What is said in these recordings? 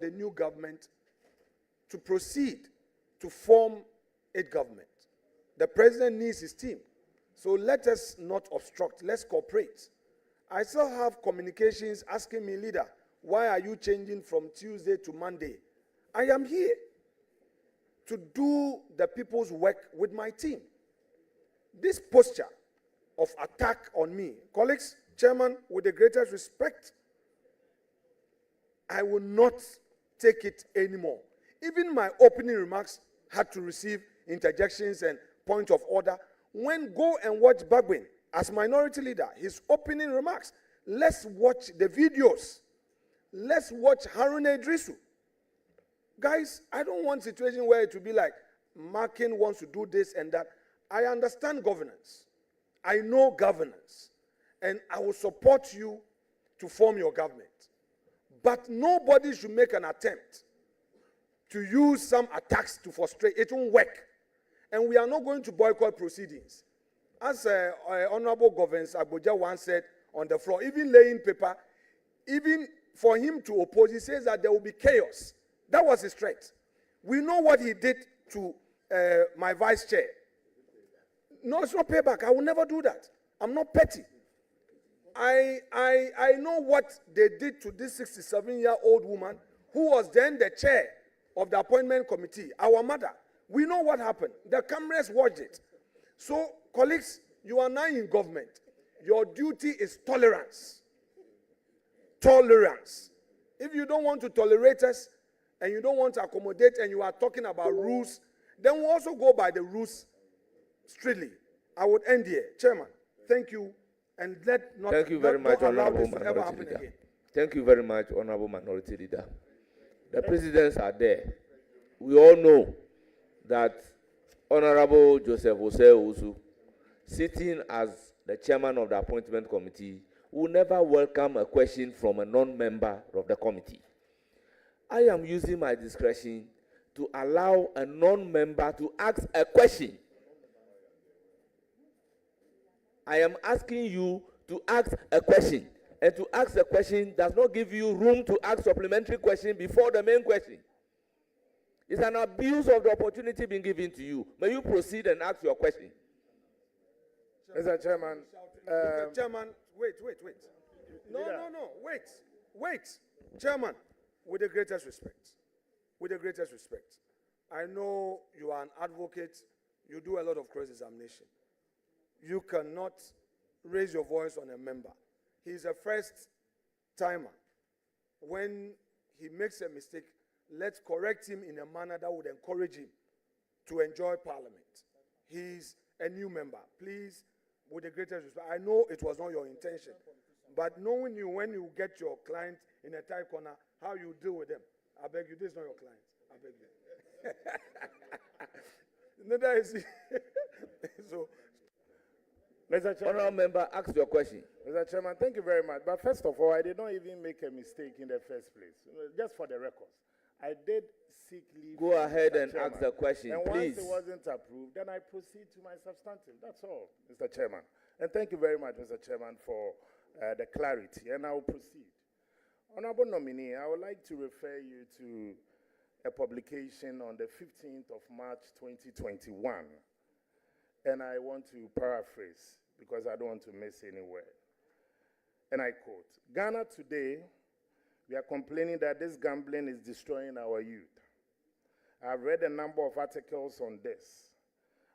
the new government to proceed to form a government. The president needs his team. So let us not obstruct. Let's cooperate. I still have communications asking me, leader, why are you changing from Tuesday to Monday? I am here to do the people's work with my team. This posture of attack on me, colleagues, chairman, with the greatest respect, I will not take it anymore. Even my opening remarks had to receive interjections and point of order. When go and watch Bagwin as minority leader, his opening remarks, let's watch the videos. Let's watch Haruna Idrisu. Guys, I don't want a situation where it will be like Markin wants to do this and that. I understand governance. I know governance. And I will support you to form your government. But nobody should make an attempt to use some attacks to frustrate. It won't work. And we are not going to boycott proceedings. As Honorable Governor Agboja once said on the floor, even laying paper, even for him to oppose, he says that there will be chaos. That was his threat. We know what he did to my vice chair. No, it's not payback. I will never do that. I'm not petty. I know what they did to this 67-year-old woman who was then the chair of the appointment committee, our mother. We know what happened. The cameras watched it. So, colleagues, you are now in government. Your duty is tolerance. Tolerance. If you don't want to tolerate us and you don't want to accommodate and you are talking about rules, then we'll also go by the rules strictly. I would end here. Chairman, thank you. And let not, thank you very much, Honorable Minority Leader. Again. Thank you very much, Honorable Minority Leader. The presidents are there. We all know that Honorable Joseph Osei-Owusu, sitting as the chairman of the appointment committee, will never welcome a question from a non-member of the committee. I am using my discretion to allow a non-member to ask a question. I am asking you to ask a question. And to ask a question does not give you room to ask supplementary question before the main question. It's an abuse of the opportunity being given to you. May you proceed and ask your question. Mr. Chairman. Mr. Chairman, wait. No, wait. Chairman, with the greatest respect, I know you are an advocate. You do a lot of cross-examination. You cannot raise your voice on a member. He's a first timer. When he makes a mistake, let's correct him in a manner that would encourage him to enjoy Parliament. He's a new member. Please, with the greatest respect, I know it was not your intention, but knowing you when you get your client in a tight corner, how you deal with them, I beg you, this is not your client. I beg you. Neither is he. So, Mr. Chairman, Honourable member, ask your question. Mr. Chairman, thank you very much. But first of all, I did not even make a mistake in the first place. Just for the record, I did seek leave. Go ahead and Chairman. ask the question, and please. Once it wasn't approved, then I proceed to my substantive. That's all, Mr. Chairman. And thank you very much, Mr. Chairman, for the clarity. And I will proceed. Honorable nominee, I would like to refer you to a publication on the 15th of March 2021. And I want to paraphrase because I don't want to miss any word. And I quote, Ghana today, we are complaining that this gambling is destroying our youth. I've read a number of articles on this.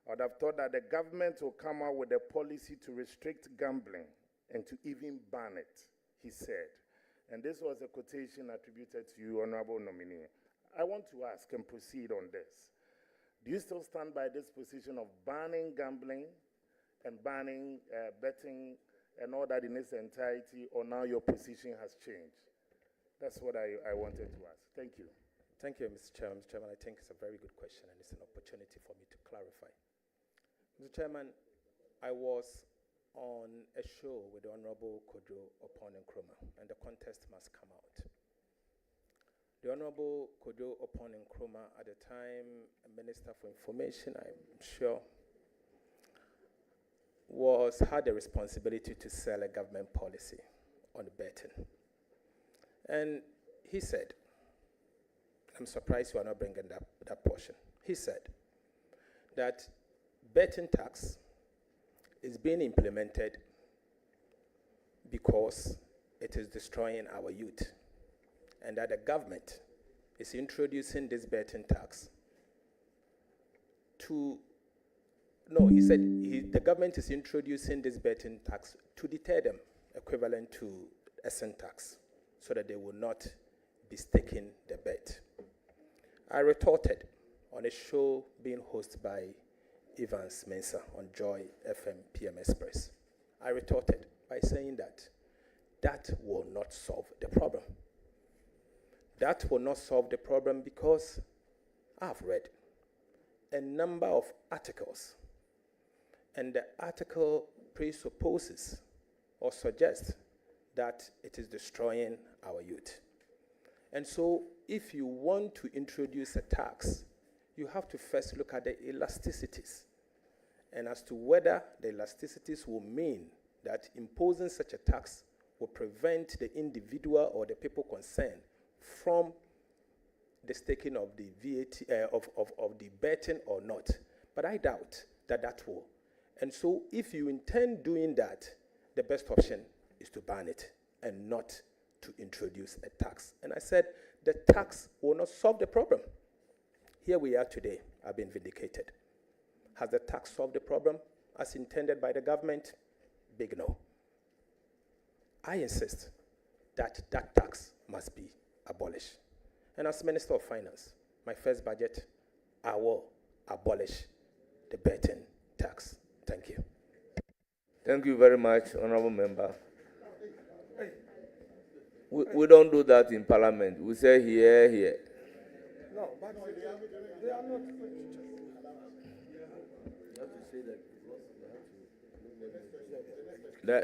I would have thought that the government will come out with a policy to restrict gambling and to even ban it, he said. And this was a quotation attributed to you, Honorable Nominee. I want to ask and proceed on this. Do you still stand by this position of banning gambling and banning betting and all that in its entirety, or now your position has changed? That's what I wanted to ask. Thank you. Thank you, Mr. Chairman. Mr. Chairman, I think it's a very good question and it's an opportunity for me to clarify. Mr. Chairman, I was on a show with the Honorable Kojo Oppong Nkrumah, and the contest must come out. The Honorable Kojo Oppong Nkrumah, at the time a Minister for Information, I'm sure, had the responsibility to sell a government policy on betting. And he said I'm surprised you are not bringing that portion. He said that betting tax is being implemented because it is destroying our youth, and that the government is introducing this betting tax he said the government is introducing this betting tax to deter them, equivalent to a sin tax, so that they will not be staking the bet. I retorted on a show being hosted by Evans Mensah on Joy FM PM Express. I retorted by saying that will not solve the problem. That will not solve the problem because I've read a number of articles, and the article presupposes or suggests that it is destroying our youth. And so if you want to introduce a tax, you have to first look at the elasticities, and as to whether the elasticities will mean that imposing such a tax will prevent the individual or the people concerned from the staking of the VAT, of the betting or not. But I doubt that will. And so if you intend doing that, the best option is to ban it and not to introduce a tax. And I said, the tax will not solve the problem. Here we are today. I've been vindicated. Has the tax solved the problem as intended by the government? Big no. I insist that tax must be abolished. And as Minister of Finance, my first budget, I will abolish the betting tax. Thank you. Thank you very much, Honorable Member. We don't do that in Parliament. We say here, here. No, but they are not.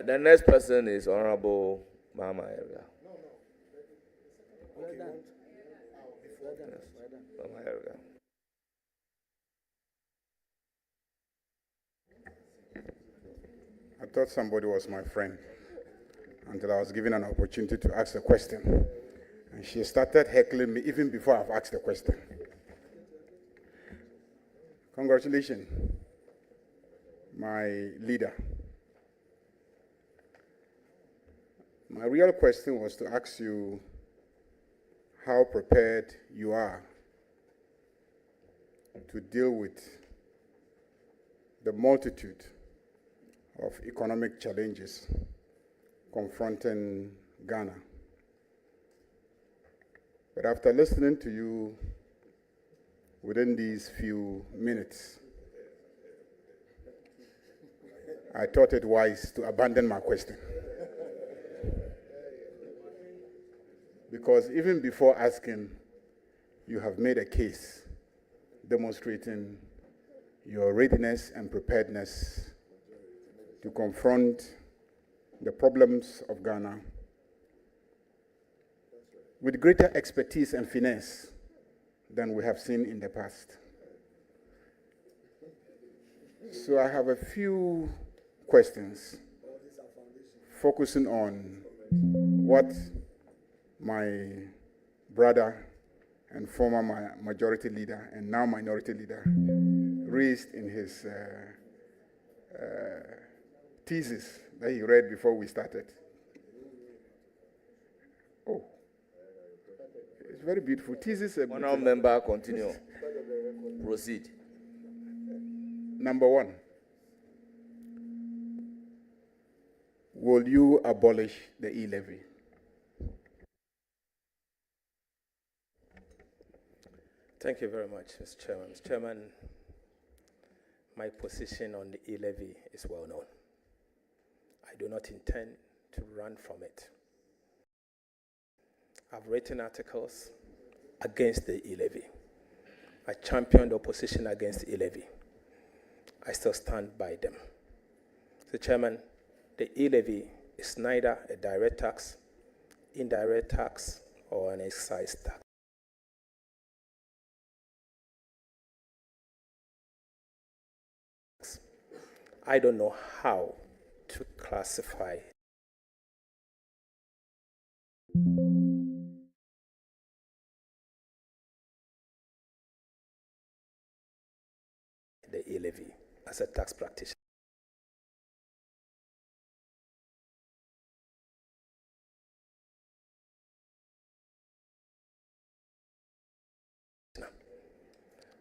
The next person is Honorable Mama Area. Mama Area. I thought somebody was my friend until I was given an opportunity to ask a question. And she started heckling me even before I've asked the question. Congratulations, my leader. My real question was to ask you how prepared you are to deal with the multitude of economic challenges confronting Ghana. But after listening to you within these few minutes, I thought it wise to abandon my question. Because even before asking, you have made a case demonstrating your readiness and preparedness to confront the problems of Ghana with greater expertise and finesse than we have seen in the past. So I have a few questions focusing on what my brother and former majority leader and now minority leader raised in his thesis that he read before we started. Oh, it's very beautiful. Thesis. Honorable Member, continue. Proceed. Number one, will you abolish the e-levy? Thank you very much, Mr. Chairman. Mr. Chairman, my position on the e-levy is well known. I do not intend to run from it. I've written articles against the e-levy. I championed opposition against the e-levy. I still stand by them. Mr. Chairman, the e-levy is neither a direct tax, indirect tax, or an excise tax. I don't know how to classify the e-levy as a tax practitioner.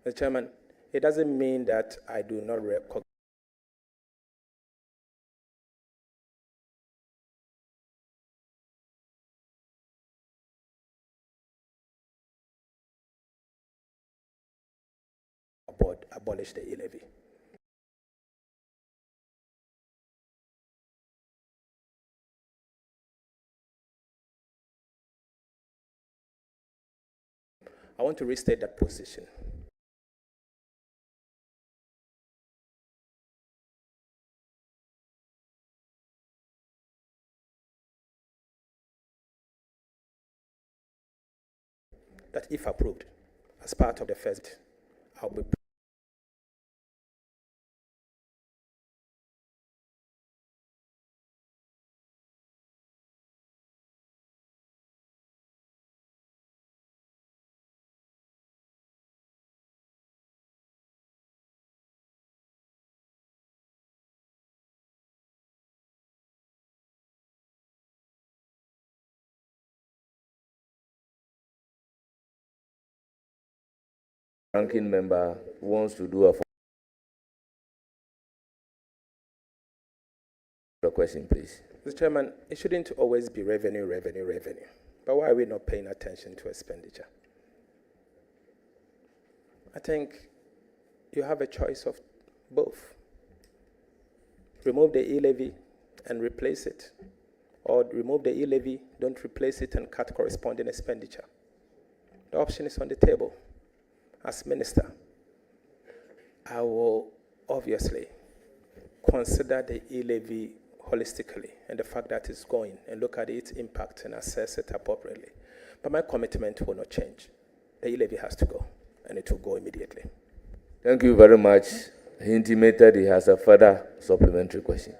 Mr. Chairman, it doesn't mean that I do not recognize abolish the e-levy. I want to restate that position. That if approved as part of the first, I'll be Ranking member wants to do a question, please. Mr. Chairman, it shouldn't always be revenue. But why are we not paying attention to expenditure? I think you have a choice of both. Remove the e-levy and replace it. Or remove the e-levy, don't replace it and cut corresponding expenditure. The option is on the table. As minister, I will obviously consider the e-levy holistically and the fact that it's going and look at its impact and assess it appropriately. But my commitment will not change. The e-levy has to go, and it will go immediately. Thank you very much. He intimated he has a further supplementary question.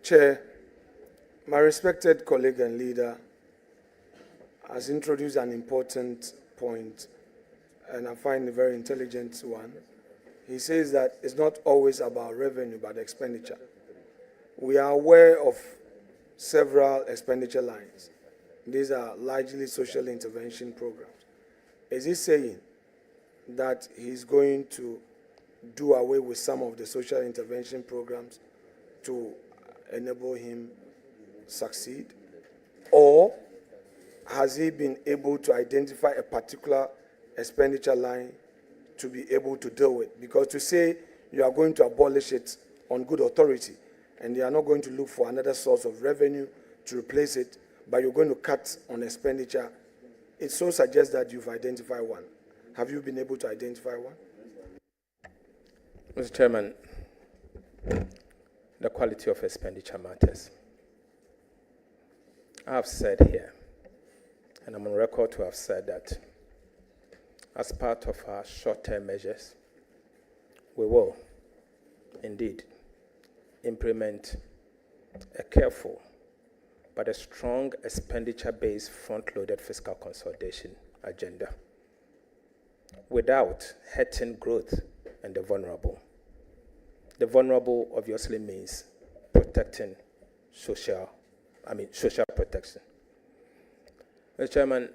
Chair, my respected colleague and leader has introduced an important point, and I find a very intelligent one. He says that it's not always about revenue, but expenditure. We are aware of several expenditure lines. These are largely social intervention programs. Is he saying that he's going to do away with some of the social intervention programs to enable him succeed? Or has he been able to identify a particular expenditure line to be able to deal with? Because to say you are going to abolish it on good authority and you are not going to look for another source of revenue to replace it, but you're going to cut on expenditure, it so suggests that you've identified one. Have you been able to identify one? Mr. Chairman, the quality of expenditure matters. I have said here, and I'm on record to have said that as part of our short-term measures, we will indeed implement a careful but a strong expenditure-based front-loaded fiscal consolidation agenda without hurting growth and the vulnerable. The vulnerable obviously means protecting social protection. Mr. Chairman,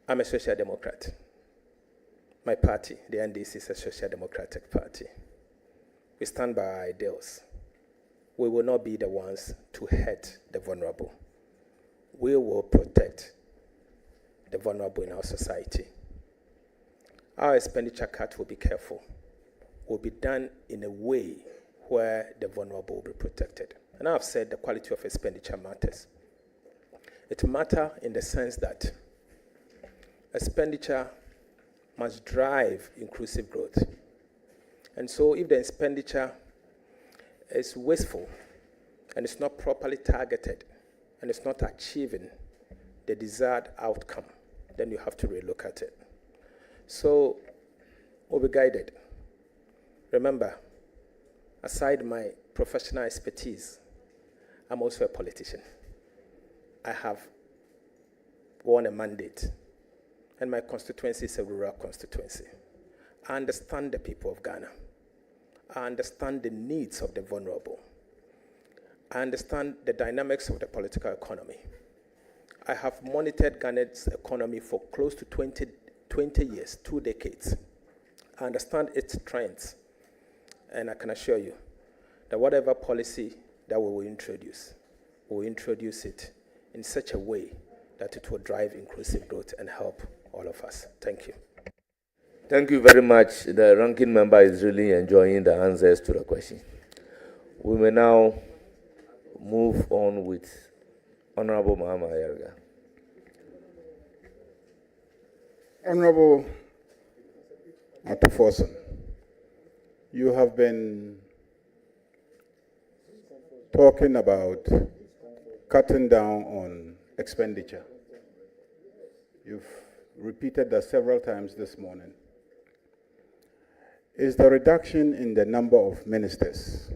I'm a social democrat. My party, the NDC, is a social democratic party. We stand by our ideals. We will not be the ones to hurt the vulnerable. We will protect the vulnerable in our society. Our expenditure cut will be careful, will be done in a way where the vulnerable will be protected. And I've said the quality of expenditure matters. It matters in the sense that expenditure must drive inclusive growth. And so if the expenditure is wasteful and it's not properly targeted and it's not achieving the desired outcome, then you have to relook at it. So we'll be guided. Remember, aside my professional expertise, I'm also a politician. I have won a mandate and my constituency is a rural constituency. I understand the people of Ghana. I understand the needs of the vulnerable. I understand the dynamics of the political economy. I have monitored Ghana's economy for close to 20 years, 2 decades. I understand its trends, and I can assure you that whatever policy that we will introduce it in such a way that it will drive inclusive growth and help all of us. Thank you. Thank you very much. The ranking member is really enjoying the answers to the question. We may now move on with Honorable Mahama Ayarga. Honorable Atuforson, you have been talking about cutting down on expenditure. You've repeated that several times this morning. Is the reduction in the number of ministers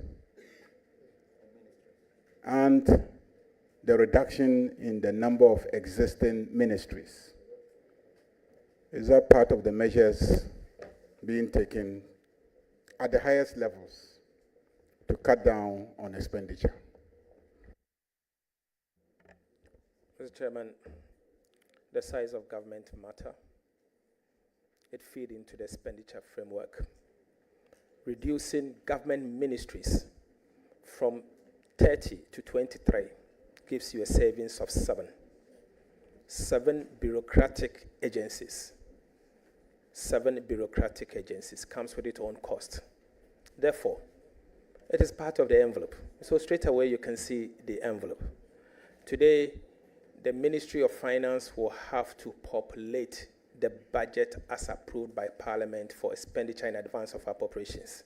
and the reduction in the number of existing ministries, is that part of the measures being taken at the highest levels to cut down on expenditure? Mr. Chairman, the size of government matter. It feeds into the expenditure framework. Reducing government ministries from 30 to 23 gives you a savings of 7. 7 bureaucratic agencies. 7 bureaucratic agencies comes with its own cost. Therefore, it is part of the envelope. So straight away you can see the envelope. Today, the Ministry of Finance will have to populate the budget as approved by Parliament for expenditure in advance of appropriations.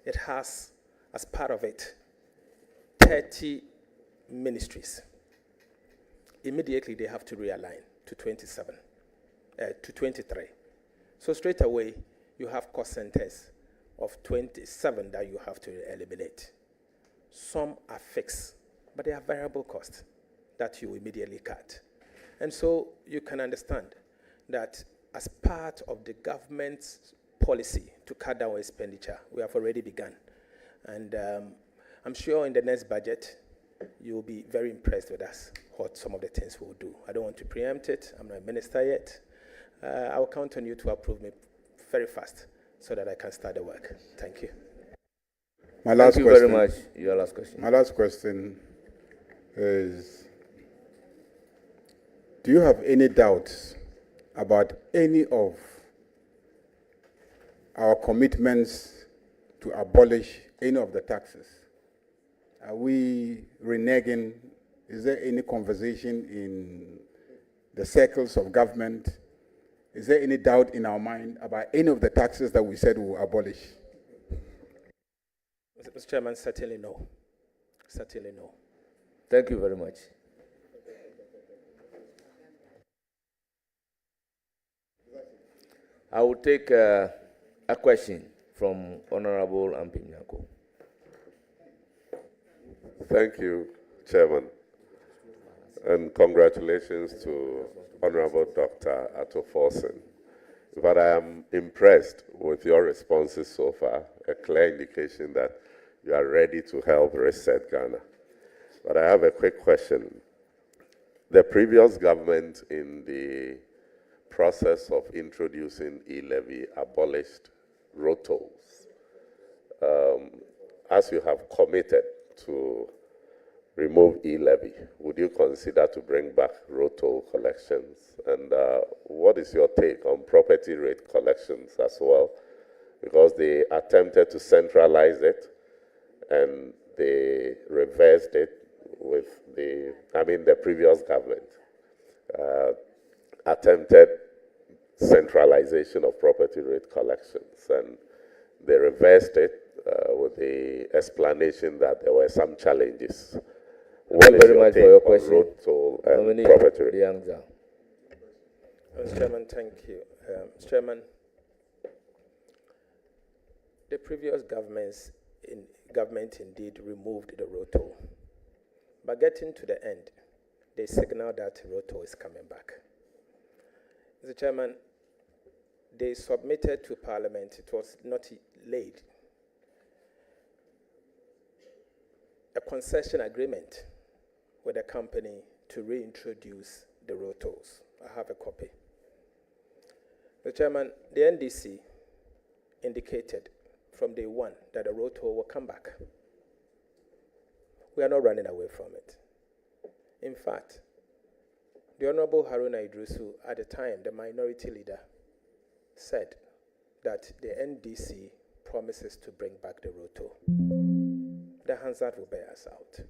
It has, as part of it, 30 ministries. Immediately they have to realign to 23. So straight away, you have cost centers of 27 that you have to eliminate. Some are fixed, but they are variable costs that you immediately cut. And so you can understand that as part of the government's policy to cut down expenditure, we have already begun. And I'm sure in the next budget, you'll be very impressed with us, what some of the things we'll do. I don't want to preempt it. I'm not a minister yet. I'll count on you to approve me very fast so that I can start the work. Thank you. Thank you very much. Your last question. My last question is, do you have any doubts about any of our commitments to abolish any of the taxes? Are we reneging? Is there any conversation in the circles of government? Is there any doubt in our mind about any of the taxes that we said we will abolish? Mr. Chairman, certainly no. Certainly no. Thank you very much. I will take a question from Honorable Ampim Nyako. Thank you, Chairman, and congratulations to Honorable Dr. Atuforson. But I am impressed with your responses so far, a clear indication that you are ready to help reset Ghana. But I have a quick question. The previous government, in the process of introducing e-levy, abolished road tolls. As you have committed to remove e-levy, would you consider to bring back road toll collections? And what is your take on property rate collections as well? Because they attempted to centralize it and they reversed it with the previous government attempted centralization of property rate collections, and they reversed it with the explanation that there were some challenges. Thank you very much for your question. Road toll and property rate? Mr. Chairman, thank you. Mr. Chairman, the previous government indeed removed the road toll. But getting to the end, they signaled that road toll is coming back. Mr. Chairman, they submitted to Parliament, it was not laid, a concession agreement with a company to reintroduce the road tolls. I have a copy. Mr. Chairman, the NDC indicated from day one that the road toll will come back. We are not running away from it. In fact, the Honorable Haruna Idrisu, at the time, the minority leader, said that the NDC promises to bring back the road toll. The Hansard will bear us out.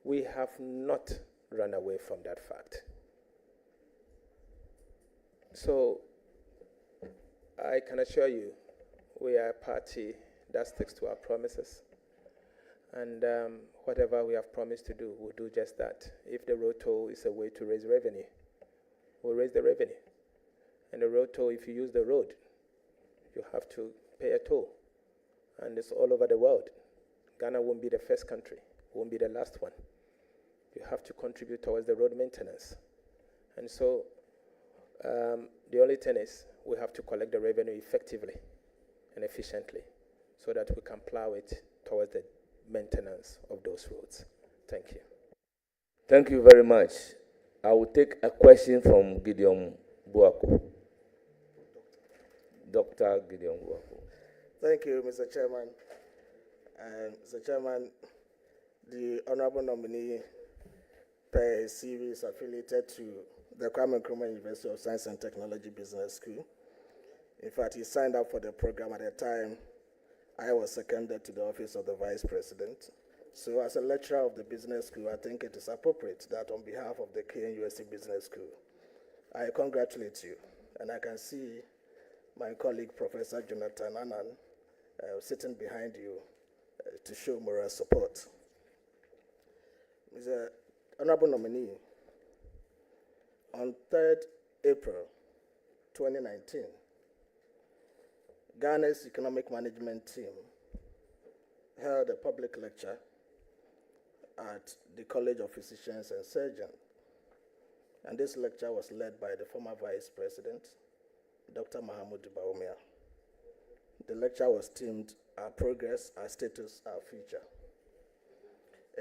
We have not run away from that fact. So, I can assure you, we are a party that sticks to our promises. And whatever we have promised to do, we'll do just that. If the road toll is a way to raise revenue, we'll raise the revenue. And the road toll, if you use the road, you have to pay a toll. And it's all over the world. Ghana won't be the first country, won't be the last one. You have to contribute towards the road maintenance. And so the only thing is we have to collect the revenue effectively and efficiently so that we can plow it towards the maintenance of those roads. Thank you. Thank you very much. I will take a question from Gideon Buako. Dr. Gideon Buako. Thank you, Mr. Chairman. And Mr. Chairman, the Honorable nominee per CV is affiliated to the Kwame Nkrumah University of Science and Technology Business School. In fact, he signed up for the program at the time I was seconded to the office of the Vice President. So as a lecturer of the business school, I think it is appropriate that on behalf of the KNUST Business School, I congratulate you. And I can see my colleague, Professor Jonathan Annan, sitting behind you to show moral support. Mr. Honorable nominee, on 3rd April 2019, Ghana's economic management team held a public lecture at the College of Physicians and Surgeons. And this lecture was led by the former Vice President, Dr. Mahamudu Bawumia. The lecture was themed Our Progress, Our Status, Our Future.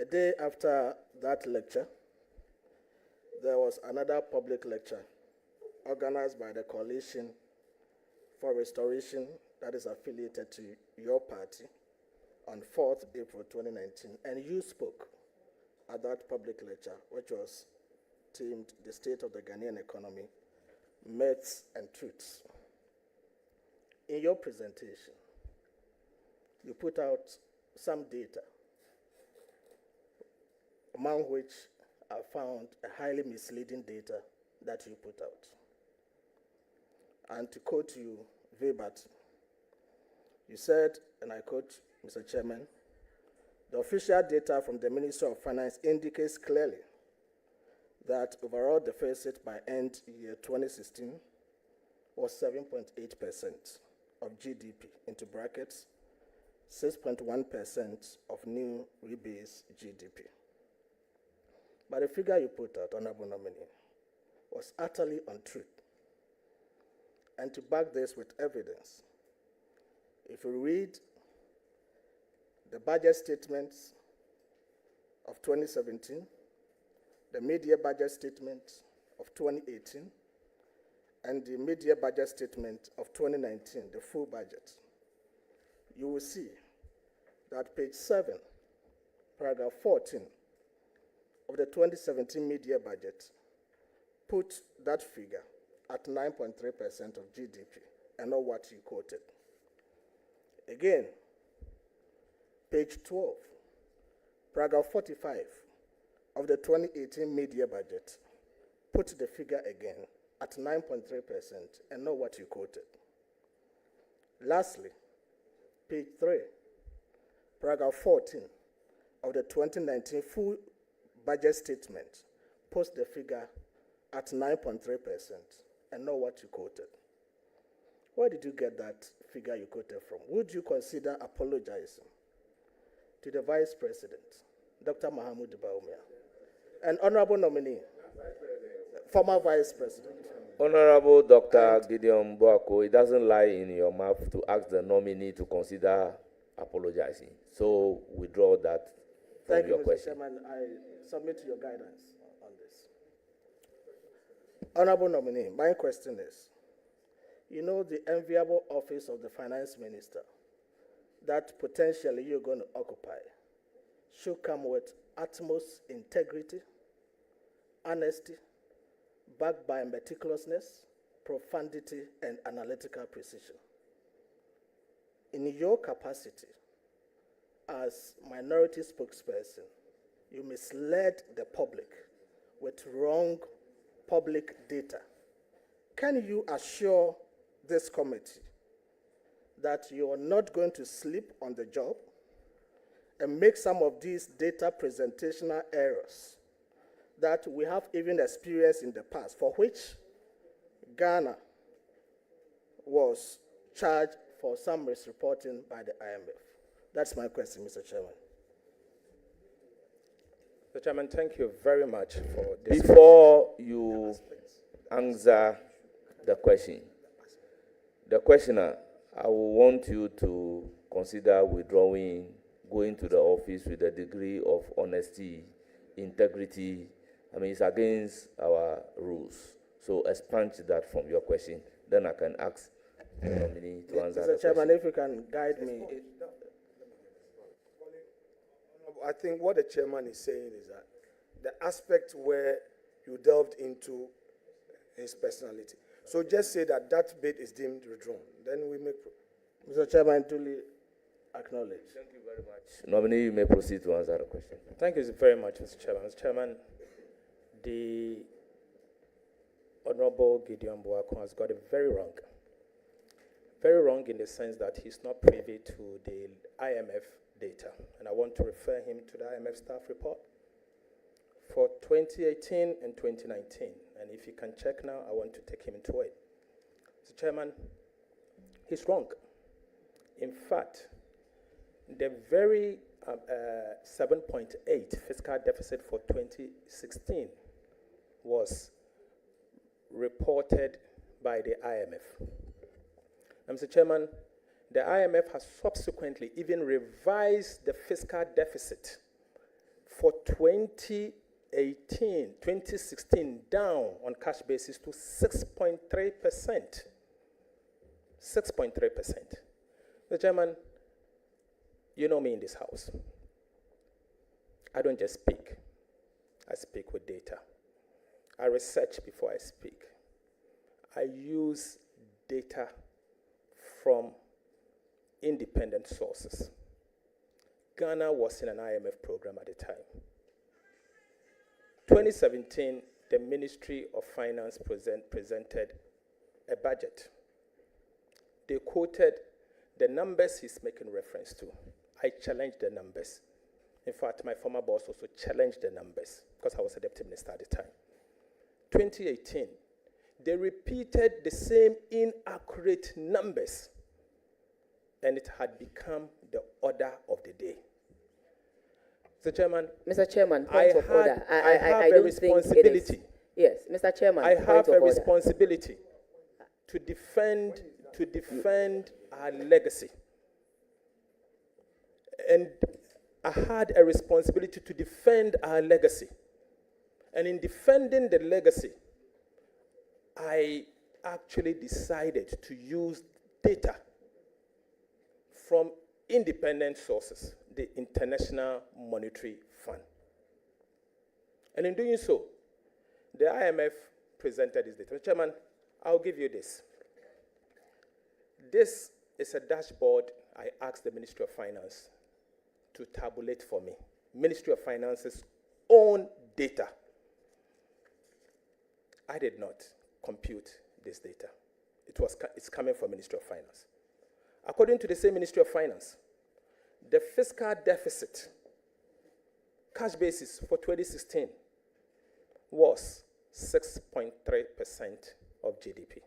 A day after that lecture, there was another public lecture organized by the Coalition for Restoration that is affiliated to your party on 4th April 2019. And you spoke at that public lecture, which was themed The State of the Ghanaian Economy, Myths and Truths. In your presentation, you put out some data, among which I found a highly misleading data that you put out. And to quote you verbatim, you said, and I quote, Mr. Chairman, the official data from the Ministry of Finance indicates clearly that overall deficit by end year 2016 was 7.8% of GDP, into brackets, 6.1% of new rebase GDP. But the figure you put out, Honorable Nominee, was utterly untrue. And to back this with evidence, if you read the budget statements of 2017, the mid-year budget statement of 2018, and the mid-year budget statement of 2019, the full budget, you will see that page 7, paragraph 14 of the 2017 mid-year budget put that figure at 9.3% of GDP, and not what you quoted. Again, page 12, paragraph 45 of the 2018 mid-year budget put the figure again at 9.3% and not what you quoted. Lastly, page 3, paragraph 14 of the 2019 full budget statement puts the figure at 9.3% and not what you quoted. Where did you get that figure you quoted from? Would you consider apologizing to the Vice President, Dr. Mahamudu Bawumia, and Honorable Nominee, former Vice President? Honorable Dr. Gideon Boako, it doesn't lie in your mouth to ask the nominee to consider apologizing. So withdraw that from Thank you, your Mr. question. Chairman. I submit to your guidance on this. Honorable nominee, my question is, you know the enviable office of the finance minister that potentially you're going to occupy should come with utmost integrity, honesty, backed by meticulousness, profundity, and analytical precision. In your capacity as minority spokesperson, you misled the public with wrong public data. Can you assure this committee that you are not going to sleep on the job and make some of these data presentational errors that we have even experienced in the past, for which Ghana was charged for some misreporting by the IMF? That's my question, Mr. Chairman. Mr. Chairman, thank you very much for this. Before you answer the question, the questioner, I will want you to consider withdrawing, going to the office with a degree of honesty, integrity. I mean, it's against our rules. So expunge that from your question. Then I can ask the nominee to answer the Mr. Chairman, question. if you can guide me. I think what the chairman is saying is that the aspect where you delved into his personality. So just say that that bit is deemed withdrawn. Then we make. Mr. Chairman, duly acknowledged. Thank you very much. Nominee, you may proceed to answer the question. Thank you very much, Mr. Chairman. Mr. Chairman, the Honorable Gideon Boako has got it very wrong. Very wrong in the sense that he's not privy to the IMF data. And I want to refer him to the IMF staff report for 2018 and 2019. And if you can check now, I want to take him into it. Mr. Chairman, he's wrong. In fact, the very 7.8 fiscal deficit for 2016 was reported by the IMF. And Mr. Chairman, the IMF has subsequently even revised the fiscal deficit for 2016 down on cash basis to 6.3%. 6.3%. Mr. Chairman, you know me in this house. I don't just speak. I speak with data. I research before I speak. I use data from independent sources. Ghana was in an IMF program at the time. 2017, the Ministry of Finance presented a budget. They quoted the numbers he's making reference to. I challenged the numbers. In fact, my former boss also challenged the numbers because I was a deputy minister at the time. 2018, they repeated the same inaccurate numbers, and it had become the order of the day. Mr. Chairman, point of order. I have I a don't think it is. responsibility. Yes, Mr. Chairman, I point have of a order. responsibility to defend our legacy. And I had a responsibility to defend our legacy. And in defending the legacy, I actually decided to use data from independent sources, the International Monetary Fund. And in doing so, the IMF presented this data. Mr. Chairman, I'll give you this. This is a dashboard I asked the Ministry of Finance to tabulate for me. Ministry of Finance's own data. I did not compute this data. It's coming from Ministry of Finance. According to the same Ministry of Finance, the fiscal deficit, cash basis for 2016, was 6.3% of GDP.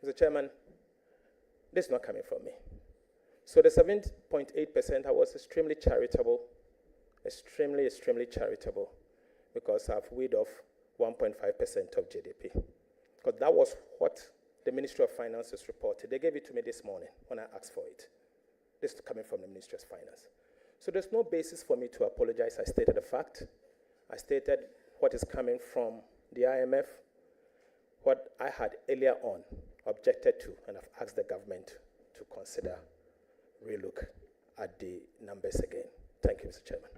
Mr. Chairman, this is not coming from me. So the 7.8%, I was extremely charitable, extremely charitable, because I've weighed off 1.5% of GDP. because that was what the Ministry of Finances reported. They gave it to me this morning when I asked for it. This is coming from the Ministry of Finance. So there's no basis for me to apologize. I stated the fact. I stated what is coming from the IMF, what I had earlier on objected to, and I've asked the government to consider relook at the numbers again. Thank you, Mr. Chairman.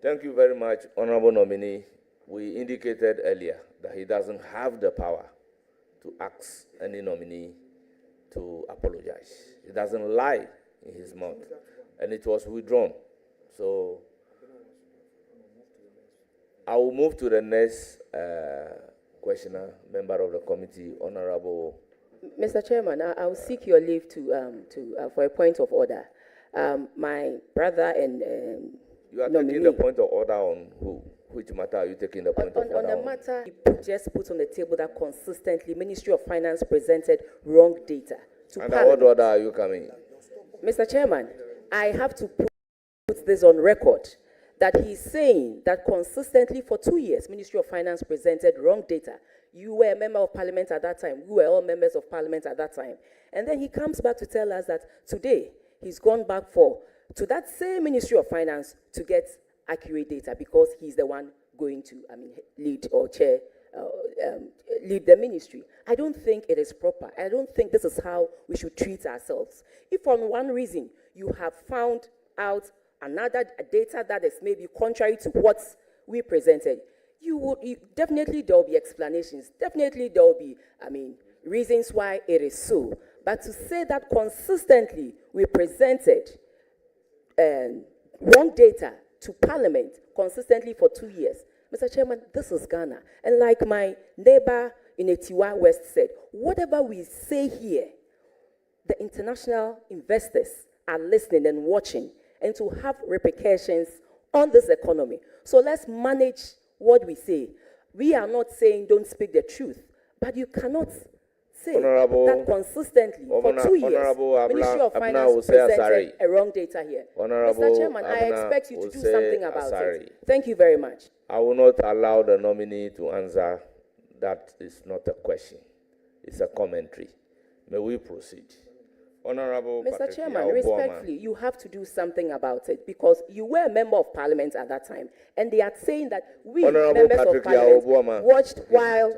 Thank you very much, Honorable Nominee. We indicated earlier that he doesn't have the power to ask any nominee to apologize. He doesn't lie in his mouth, and it was withdrawn. So I will move to the next questioner, member of the committee, Honorable. Mr. Chairman, I will seek your leave for a point of order. My brother and You are nominee, taking the point of order on who? Which matter are you taking the point of order on on? the matter he just put on the table that consistently Ministry of Finance presented wrong data to Under Parliament. what order are you coming? Mr. Chairman, I have to put this on record that he's saying that consistently for 2 years, Ministry of Finance presented wrong data. You were a member of Parliament at that time. We were all members of Parliament at that time. And then he comes back to tell us that today he's gone back to that same Ministry of Finance to get accurate data because he's the one going to, lead or chair, lead the ministry. I don't think it is proper. I don't think this is how we should treat ourselves. If for one reason you have found out another data that is maybe contrary to what we presented, definitely there will be explanations. Definitely there will be, reasons why it is so. But to say that consistently we presented wrong data to Parliament consistently for 2 years, Mr. Chairman, this is Ghana. And like my neighbor in Etiwa West said, whatever we say here, the international investors are listening and watching, and to have repercussions on this economy. So let's manage what we say. We are not saying don't speak the truth, but you cannot say that consistently for 2 years, Ministry of Finance presented a wrong data here. Mr. Chairman, I expect you to do something about it. Thank you very much. I will not allow the nominee to answer. That is not a question. It's a commentary. May we proceed? Honorable Mr. Patrick Chairman, Yaw Buama. respectfully, you have to do something about it because you were a member of Parliament at that time, and they are saying that we, Honorable members Patrick of Parliament, Yaw Buama. watched while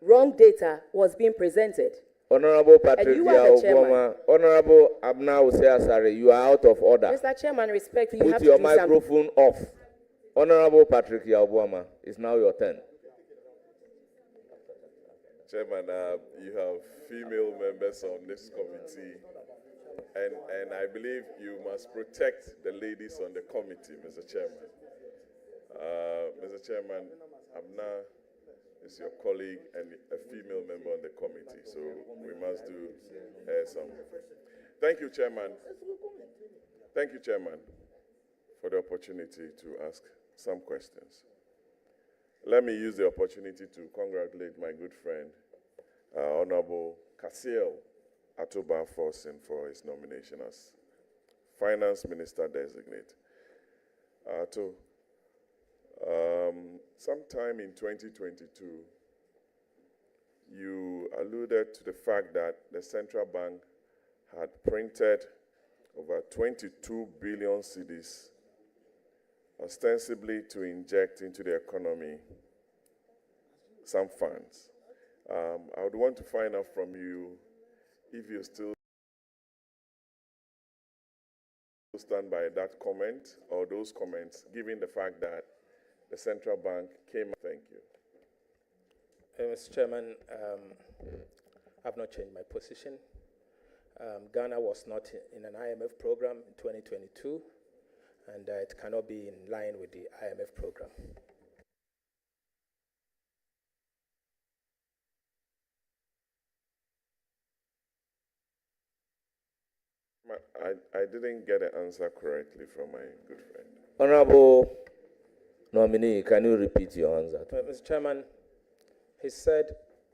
wrong data was being presented. Honorable Patrick you are the Yaw chairman. Buama. Honorable Abna Hussein Asare, you are out of order. Mr. Chairman, respectfully, you have Put to your do something. microphone off. Honorable Patrick Yaw Buama, it's now your turn. Chairman, you have female members on this committee, and I believe you must protect the ladies on the committee, Mr. Chairman. Mr. Chairman, Abna is your colleague and a female member on the committee, so we must do some. Thank you, Chairman. Thank you, Chairman, for the opportunity to ask some questions. Let me use the opportunity to congratulate my good friend, Honorable Kasiel Atoba Forson, for his nomination as Finance Minister Designate. Sometime in 2022, you alluded to the fact that the central bank had printed over 22 billion cedis, ostensibly to inject into the economy some funds. I would want to find out from you if you still stand by that comment or those comments, given the fact that the central bank came. Thank you. Mr. Chairman, I've not changed my position. Ghana was not in an IMF program in 2022, and it cannot be in line with the IMF program. I didn't get the answer correctly from my good friend. Honorable nominee, can you repeat your answer? Mr. Chairman, he said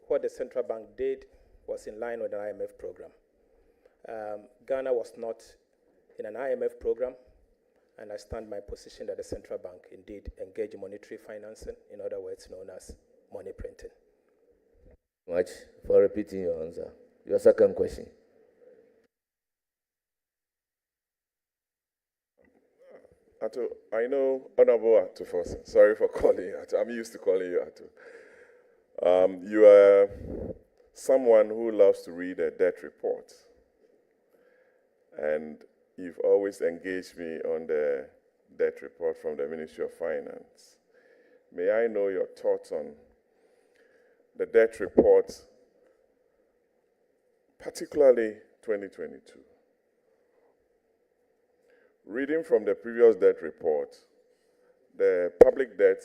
what the central bank did was in line with the IMF program. Ghana was not in an IMF program, and I stand my position that the central bank indeed engaged in monetary financing, in other words known as money printing. Much for repeating your answer. Your second question. Ato, I know Honorable Ato Forson. Sorry for calling you Ato. I'm used to calling you Ato. You are someone who loves to read a debt report. And you've always engaged me on the debt report from the Ministry of Finance. May I know your thoughts on the debt report, particularly 2022? Reading from the previous debt report, the public debt,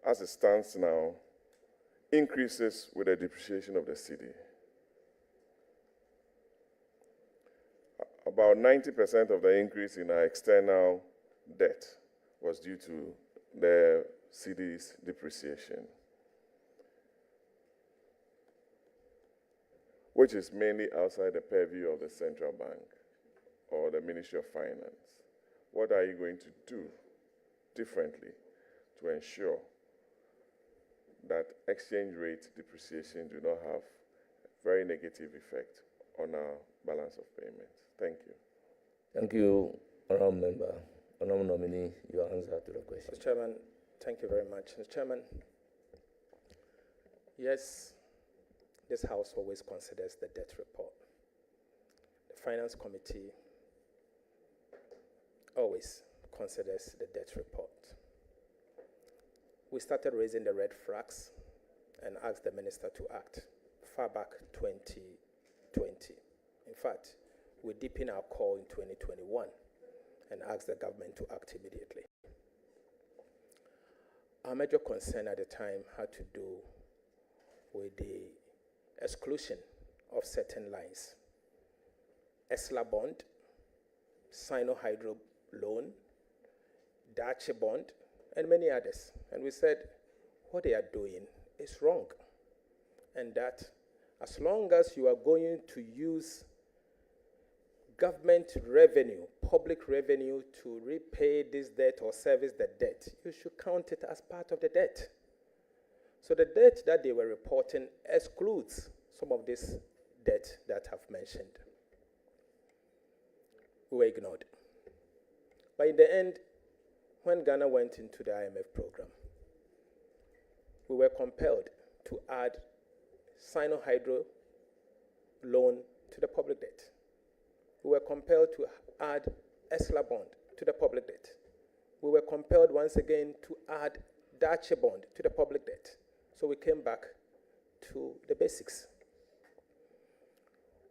as it stands now, increases with the depreciation of the cedi. About 90% of the increase in our external debt was due to the cedi's depreciation, which is mainly outside the purview of the central bank or the Ministry of Finance. What are you going to do differently to ensure that exchange rate depreciation do not have a very negative effect on our balance of payments? Thank you. Thank you, Honourable Member. Honourable Nominee, your answer to the question. Mr. Chairman, thank you very much. Mr. Chairman, yes, this House always considers the debt report. The Finance Committee always considers the debt report. We started raising the red flags and asked the minister to act far back 2020. In fact, we deepened our call in 2021 and asked the government to act immediately. Our major concern at the time had to do with the exclusion of certain lines. ESLA bond, Sino-Hydro loan, Dache bond, and many others. And we said, what they are doing is wrong. And that as long as you are going to use government revenue, public revenue to repay this debt or service the debt, you should count it as part of the debt. So the debt that they were reporting excludes some of this debt that I've mentioned. We were ignored. But in the end, when Ghana went into the IMF program, we were compelled to add Sino-Hydro loan to the public debt. We were compelled to add ESLA bond to the public debt. We were compelled once again to add Dache bond to the public debt. So we came back to the basics.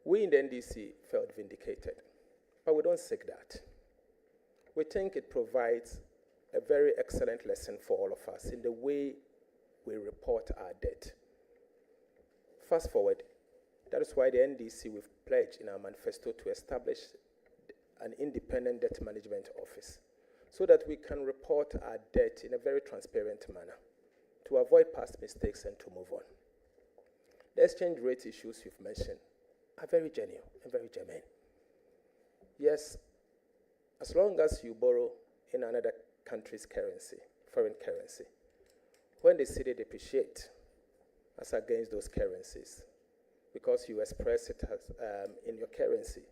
We in the NDC felt vindicated, but we don't seek that. We think it provides a very excellent lesson for all of us in the way we report our debt. Fast forward, that is why the NDC, we've pledged in our manifesto to establish an independent debt management office so that we can report our debt in a very transparent manner to avoid past mistakes and to move on. The exchange rate issues you've mentioned are very genuine and very germane. Yes, as long as you borrow in another country's currency, foreign currency, when the cedi depreciate as against those currencies, because you express it as, in your currency,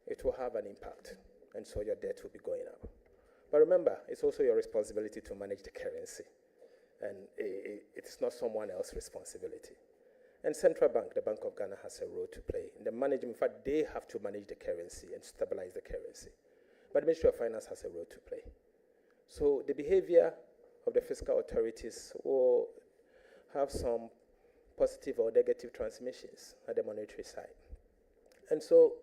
it will have an impact, and so your debt will be going up. But remember, it's also your responsibility to manage the currency, and it's not someone else's responsibility. And Central Bank, the Bank of Ghana, has a role to play in the management. In fact, they have to manage the currency and stabilize the currency. But the Ministry of Finance has a role to play. So the behavior of the fiscal authorities will have some positive or negative transmissions at the monetary side. And so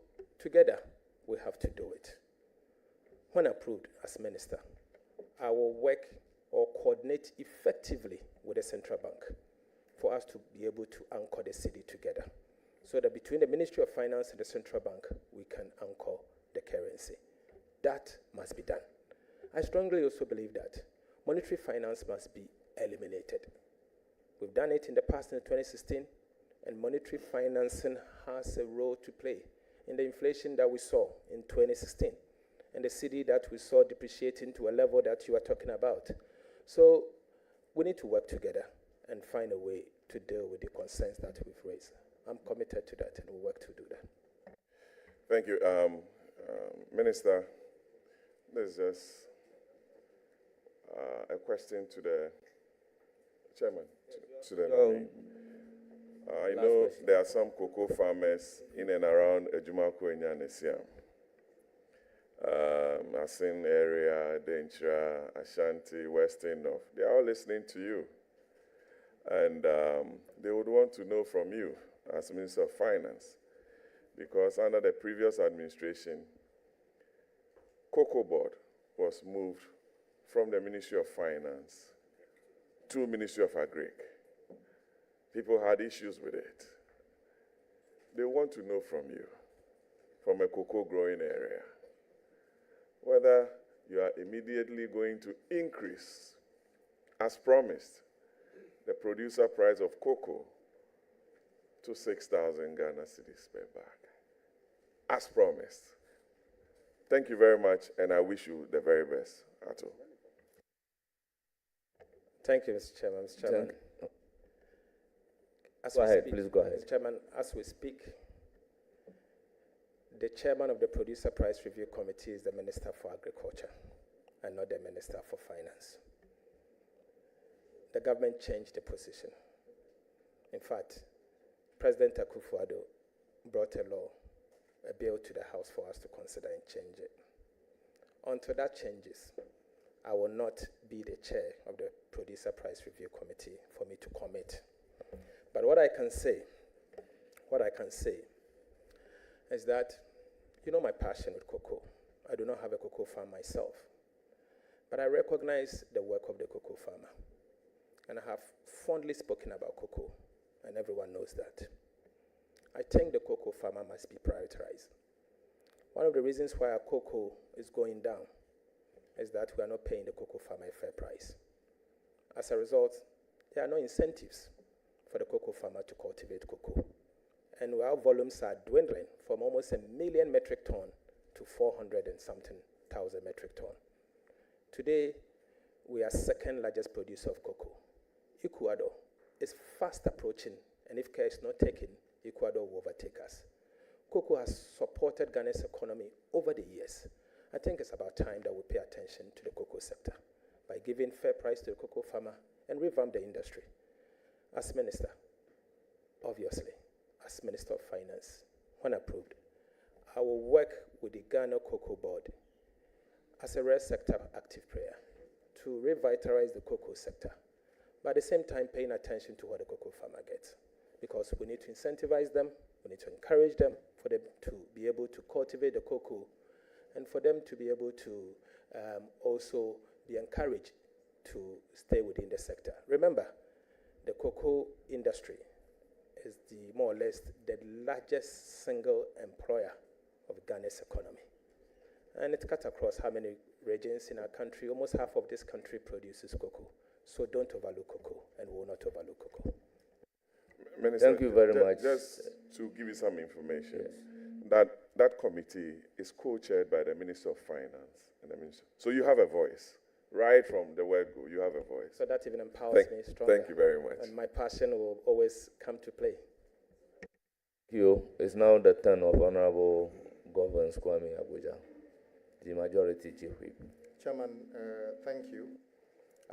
together, we have to do it. When approved as minister, I will work or coordinate effectively with the central bank for us to be able to anchor the cedi together, so that between the Ministry of Finance and the central bank, we can anchor the currency. That must be done. I strongly also believe that monetary finance must be eliminated. We've done it in the past in 2016, and monetary financing has a role to play in the inflation that we saw in 2016 and the cedi that we saw depreciating to a level that you are talking about. So we need to work together and find a way to deal with the concerns that we've raised. I'm committed to that and we'll work to do that. Thank you. Minister, there's just a question to the chairman, to the nominee. I know there are some cocoa farmers in and around Ejumako and Yanesiam. Asin area, Denchira, Ashanti, Western North. They are all listening to you. And they would want to know from you as Minister of Finance, because under the previous administration, Cocoa Board was moved from the Ministry of Finance to Ministry of Agric. People had issues with it. They want to know from you, from a cocoa growing area, whether you are immediately going to increase, as promised, the producer price of cocoa to 6,000 Ghana cedis per bag, as promised. Thank you very much, and I wish you the very best, Ato. Thank you, Mr. Chairman. Mr. Chairman, Go ahead, please go ahead. Mr. Chairman, as we speak, the chairman of the Producer Price Review Committee is the Minister for Agriculture and not the Minister for Finance. The government changed the position. In fact, President Akufo-Addo brought a bill to the House for us to consider and change it. Until that changes, I will not be the chair of the Producer Price Review Committee for me to commit. But what I can say is that, you know my passion with cocoa. I do not have a cocoa farm myself, but I recognize the work of the cocoa farmer. And I have fondly spoken about cocoa, and everyone knows that. I think the cocoa farmer must be prioritized. One of the reasons why our cocoa is going down is that we are not paying the cocoa farmer a fair price. As a result, there are no incentives for the cocoa farmer to cultivate cocoa. And our volumes are dwindling from almost 1 million metric ton to 400 and something thousand metric ton. Today, we are second largest producer of cocoa. Ecuador is fast approaching, and if care is not taken, Ecuador will overtake us. Cocoa has supported Ghana's economy over the years. I think it's about time that we pay attention to the cocoa sector by giving fair price to the cocoa farmer and revamp the industry. As minister, obviously, as Minister of Finance, when approved, I will work with the Ghana Cocoa Board as a rare sector active player to revitalize the cocoa sector, but at the same time paying attention to what the cocoa farmer gets, because we need to incentivize them, we need to encourage them for them to be able to cultivate the cocoa and for them to be able to also be encouraged to stay within the sector. Remember, the cocoa industry is more or less the largest single employer of Ghana's economy. And it cuts across how many regions in our country. Almost half of this country produces cocoa. So don't overlook cocoa, and we will not overlook cocoa. Minister, Thank you very much. Just to give you some information, that committee is co-chaired by the Minister of Finance and the Minister. So you have a voice. Right from the word go, you have a voice. So that even empowers me stronger. Thank you very much. And my passion will always come to play. Thank you. It's now the turn of Honorable Governor Kwame Abuja, the Majority Chief Whip. Chairman, thank you.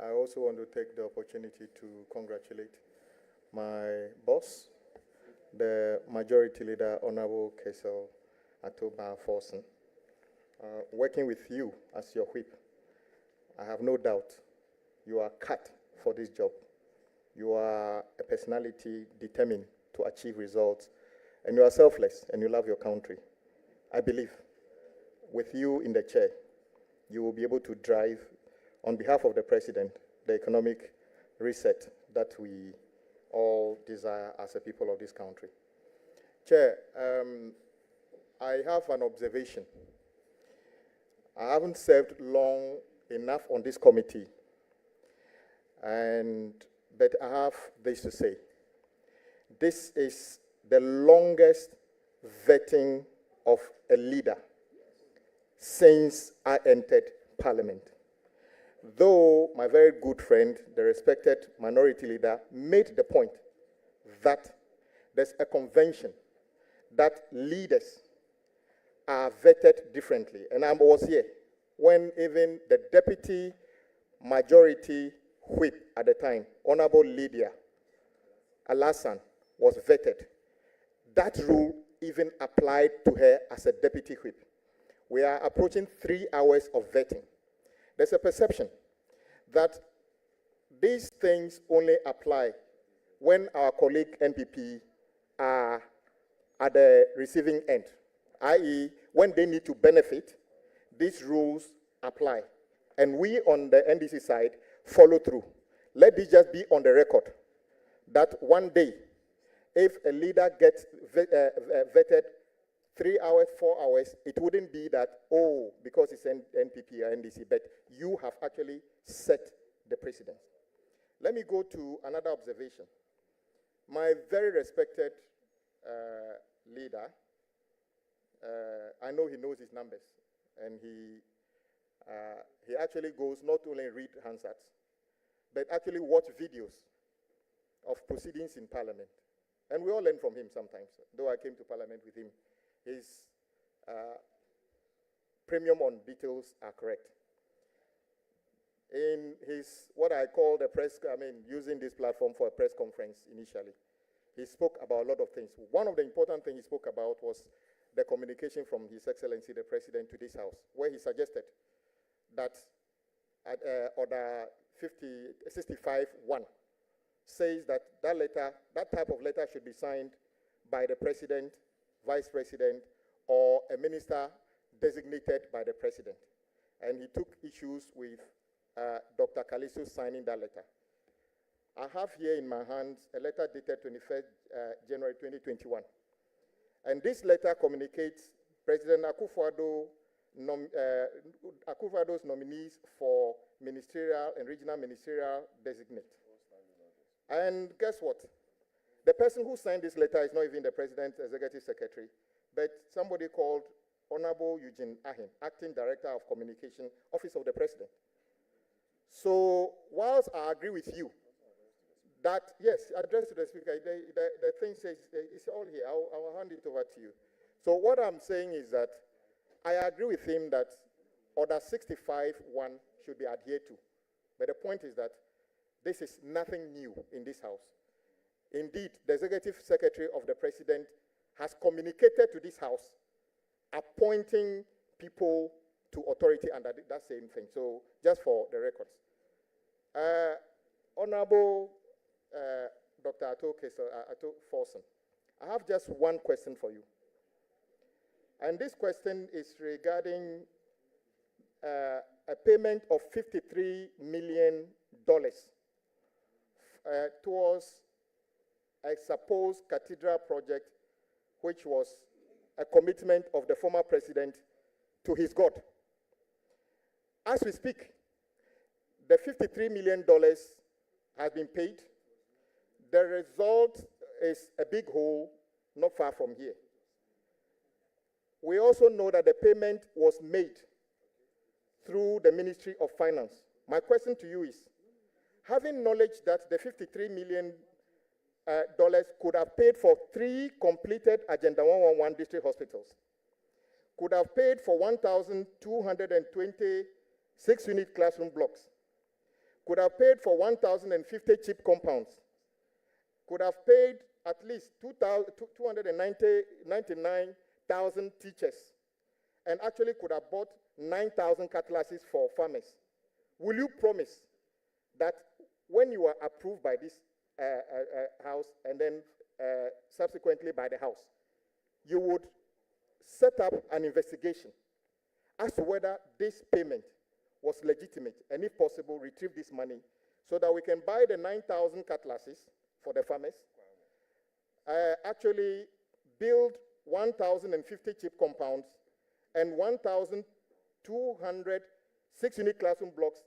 I also want to take the opportunity to congratulate my boss, the Majority Leader, Honorable Kesel Atoba Forson. Working with you as your whip, I have no doubt you are cut for this job. You are a personality determined to achieve results, and you are selfless, and you love your country. I believe with you in the chair, you will be able to drive, on behalf of the President, the economic reset that we all desire as a people of this country. Chair, I have an observation. I haven't served long enough on this committee, but I have this to say. This is the longest vetting of a leader since I entered Parliament. though my very good friend, the respected minority leader, made the point that there's a convention that leaders are vetted differently. And I was here when even the deputy majority whip at the time, Honorable Lydia Alassane, was vetted. That rule even applied to her as a deputy whip. We are approaching 3 hours of vetting. There's a perception that these things only apply when our colleague NPP are at the receiving end, i.e., when they need to benefit, these rules apply. And we on the NDC side follow through. Let this just be on the record that one day, if a leader gets vetted 3 hours, 4 hours, it wouldn't be that, oh, because it's NPP or NDC, but you have actually set the precedent. Let me go to another observation. My very respected leader, I know he knows his numbers, and he actually goes not only read Hansards, but actually watch videos of proceedings in Parliament. And we all learn from him sometimes, though I came to Parliament with him. His premium on details are correct. In his, what I call the press, using this platform for a press conference initially, he spoke about a lot of things. One of the important things he spoke about was the communication from His Excellency the President to this House, where he suggested that at Order 65-1 says that that type of letter should be signed by the President, Vice President, or a minister designated by the President. And he took issues with Dr. Kaliso signing that letter. I have here in my hands a letter dated 21st January 2021. And this letter communicates President Akufo-Addo's nominees for ministerial and regional ministerial designate. And guess what? The person who signed this letter is not even the President's Executive Secretary, but somebody called Honorable Eugene Ahin, Acting Director of Communication, Office of the President. So whilst I agree with you that, yes, address to the Speaker, the thing says, it's all here, I'll hand it over to you. So what I'm saying is that I agree with him that Order 65-1 should be adhered to. But the point is that this is nothing new in this House. Indeed, the Executive Secretary of the President has communicated to this House appointing people to authority under that same thing. So just for the records. Honorable Dr. Ato Forson, I have just one question for you. And this question is regarding a payment of $53 million towards a supposed cathedral project, which was a commitment of the former president to his God. As we speak, the $53 million has been paid. The result is a big hole not far from here. We also know that the payment was made through the Ministry of Finance. My question to you is, having knowledge that the $53 million could have paid for 3 completed Agenda 111 district hospitals, could have paid for 1,220 6-unit classroom blocks, could have paid for 1,050 chip compounds, could have paid at least 299,000 teachers, and actually could have bought 9,000 cutlasses for farmers. Will you promise that when you are approved by this House and then subsequently by the House, you would set up an investigation as to whether this payment was legitimate, and if possible, retrieve this money so that we can buy the 9,000 cutlasses for the farmers, actually build 1,050 chip compounds and 1,200 6-unit classroom blocks.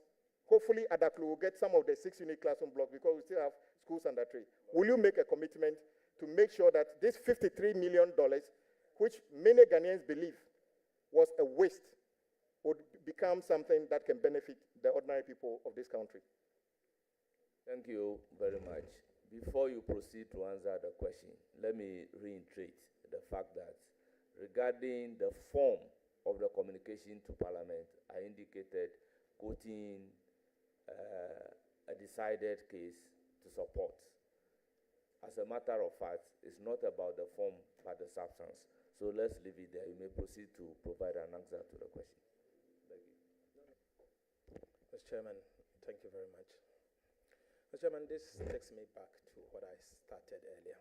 Hopefully, Adaklu will get some of the 6-unit classroom blocks because we still have schools under tree. Will you make a commitment to make sure that this $53 million, which many Ghanaians believe was a waste, become something that can benefit the ordinary people of this country. Thank you very much. Before you proceed to answer the question, let me reiterate the fact that regarding the form of the communication to Parliament, I indicated quoting a decided case to support. As a matter of fact, it's not about the form but the substance. So let's leave it there. You may proceed to provide an answer to the question. Thank you. Mr. Chairman, thank you very much. Mr. Chairman, this takes me back to what I started earlier.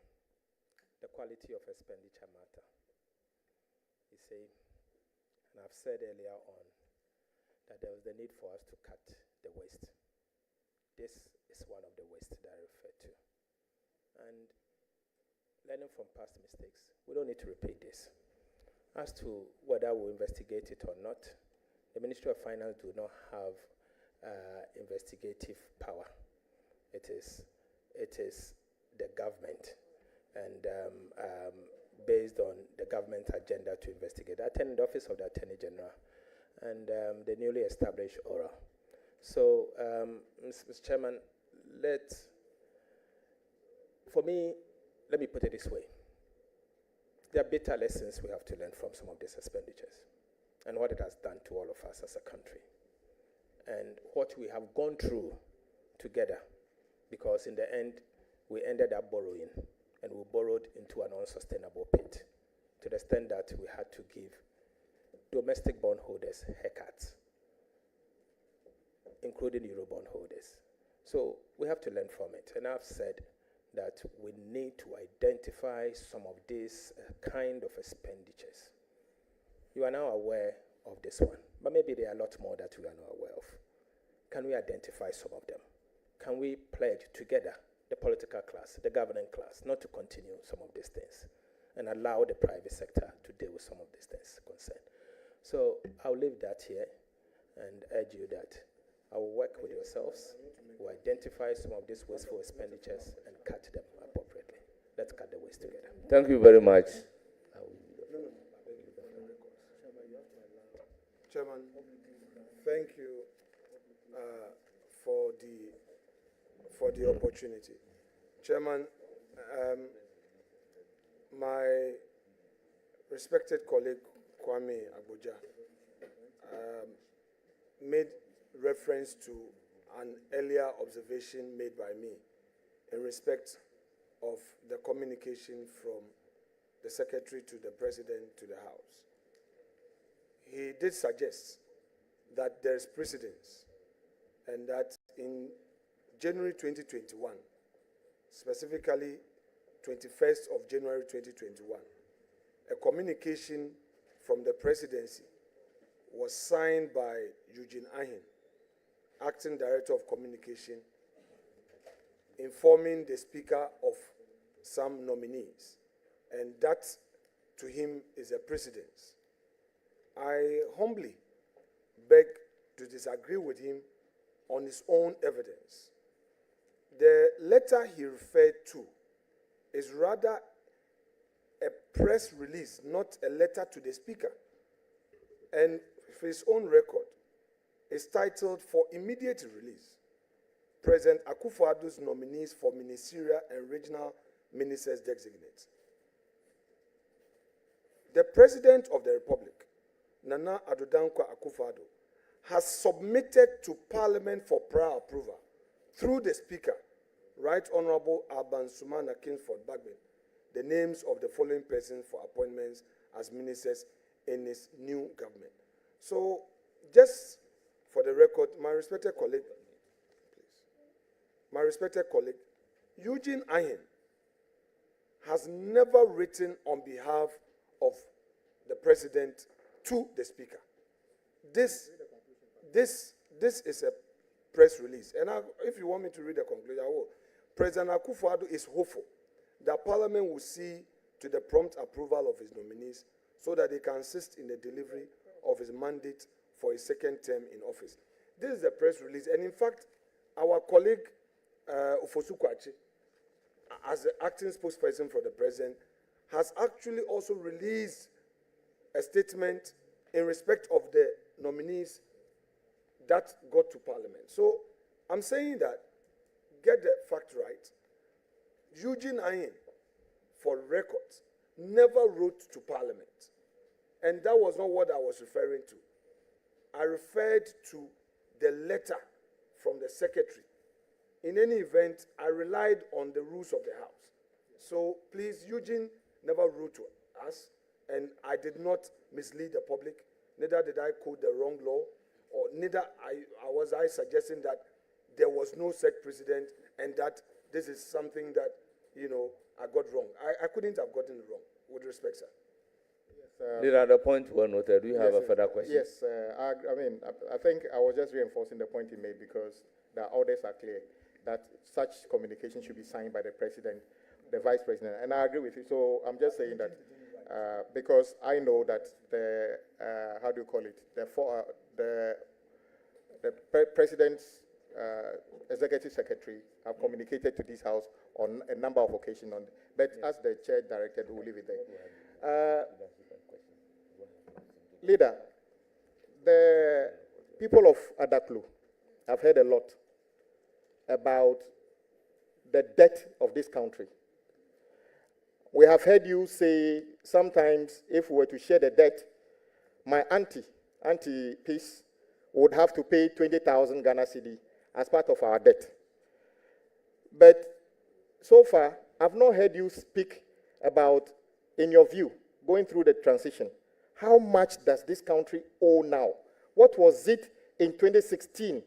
The quality of expenditure matter. You see, and I've said earlier on that there was the need for us to cut the waste. This is one of the waste that I refer to. And learning from past mistakes, we don't need to repeat this. As to whether we'll investigate it or not, the Ministry of Finance do not have investigative power. It is the government, and based on the government agenda to investigate. I attend the Office of the Attorney General and the newly established ORA. So, Mr. Chairman, for me, let me put it this way. There are bitter lessons we have to learn from some of these expenditures and what it has done to all of us as a country and what we have gone through together, because in the end, we ended up borrowing, and we borrowed into an unsustainable pit to the extent that we had to give domestic bondholders haircuts, including Euro bondholders. So we have to learn from it. And I've said that we need to identify some of these kind of expenditures. You are now aware of this one, but maybe there are a lot more that we are not aware of. Can we identify some of them? Can we pledge together, the political class, the governing class, not to continue some of these things and allow the private sector to deal with some of these things concerned? So I'll leave that here and urge you that I will work with yourselves to identify some of these wasteful expenditures and cut them appropriately. Let's cut the waste together. Thank you very much. Chairman, thank you for the opportunity. Chairman, my respected colleague Kwame Agboja made reference to an earlier observation made by me in respect of the communication from the Secretary to the President to the House. He did suggest that there is precedence and that in January 2021, specifically 21st of January 2021, a communication from the Presidency was signed by Eugene Ahin, Acting Director of Communication, informing the Speaker of some nominees, and that to him is a precedence. I humbly beg to disagree with him on his own evidence. The letter he referred to is rather a press release, not a letter to the Speaker. And for his own record, is titled "For Immediate Release, President Akufo-Addo's nominees for ministerial and regional ministers designate." The President of the Republic, Nana Addo Dankwa Akufo-Addo, has submitted to Parliament for prior approval through the Speaker, Right Honorable Alban Sumana Kingsford Bagbin, the names of the following persons for appointments as ministers in his new government. So, just for the record, my respected colleague, Eugene Ahin has never written on behalf of the President to the Speaker. This is a press release. And if you want me to read the conclusion, I will. President Akufo-Addo is hopeful that Parliament will see to the prompt approval of his nominees so that they can assist in the delivery of his mandate for his second term in office. This is the press release. And in fact, our colleague, Ofosu Kwakye, as the acting spokesperson for the President, has actually also released a statement in respect of the nominees that got to Parliament. So I'm saying that, get the fact right, Eugene Ayin, for records, never wrote to Parliament. And that was not what I was referring to. I referred to the letter from the secretary. In any event, I relied on the rules of the House. So please, Eugene never wrote to us, and I did not mislead the public, neither did I quote the wrong law, or neither was I suggesting that there was no such precedent and that this is something that, I got wrong. I couldn't have gotten it wrong, with respect, sir. Leader, the point well noted. Do you have a further question? Yes, I think I was just reinforcing the point he made because the orders are clear that such communication should be signed by the president, the vice president, and I agree with you. So I'm just saying that because I know that the president's executive secretary have communicated to this house on a number of occasions. But as the chair directed, we'll leave it there. Leader, the people of Adaklu have heard a lot about the debt of this country. We have heard you say sometimes if we were to share the debt, my Auntie Peace, would have to pay 20,000 Ghana cedi as part of our debt. But so far, I've not heard you speak about, in your view, going through the transition. How much does this country owe now? What was it in 2016?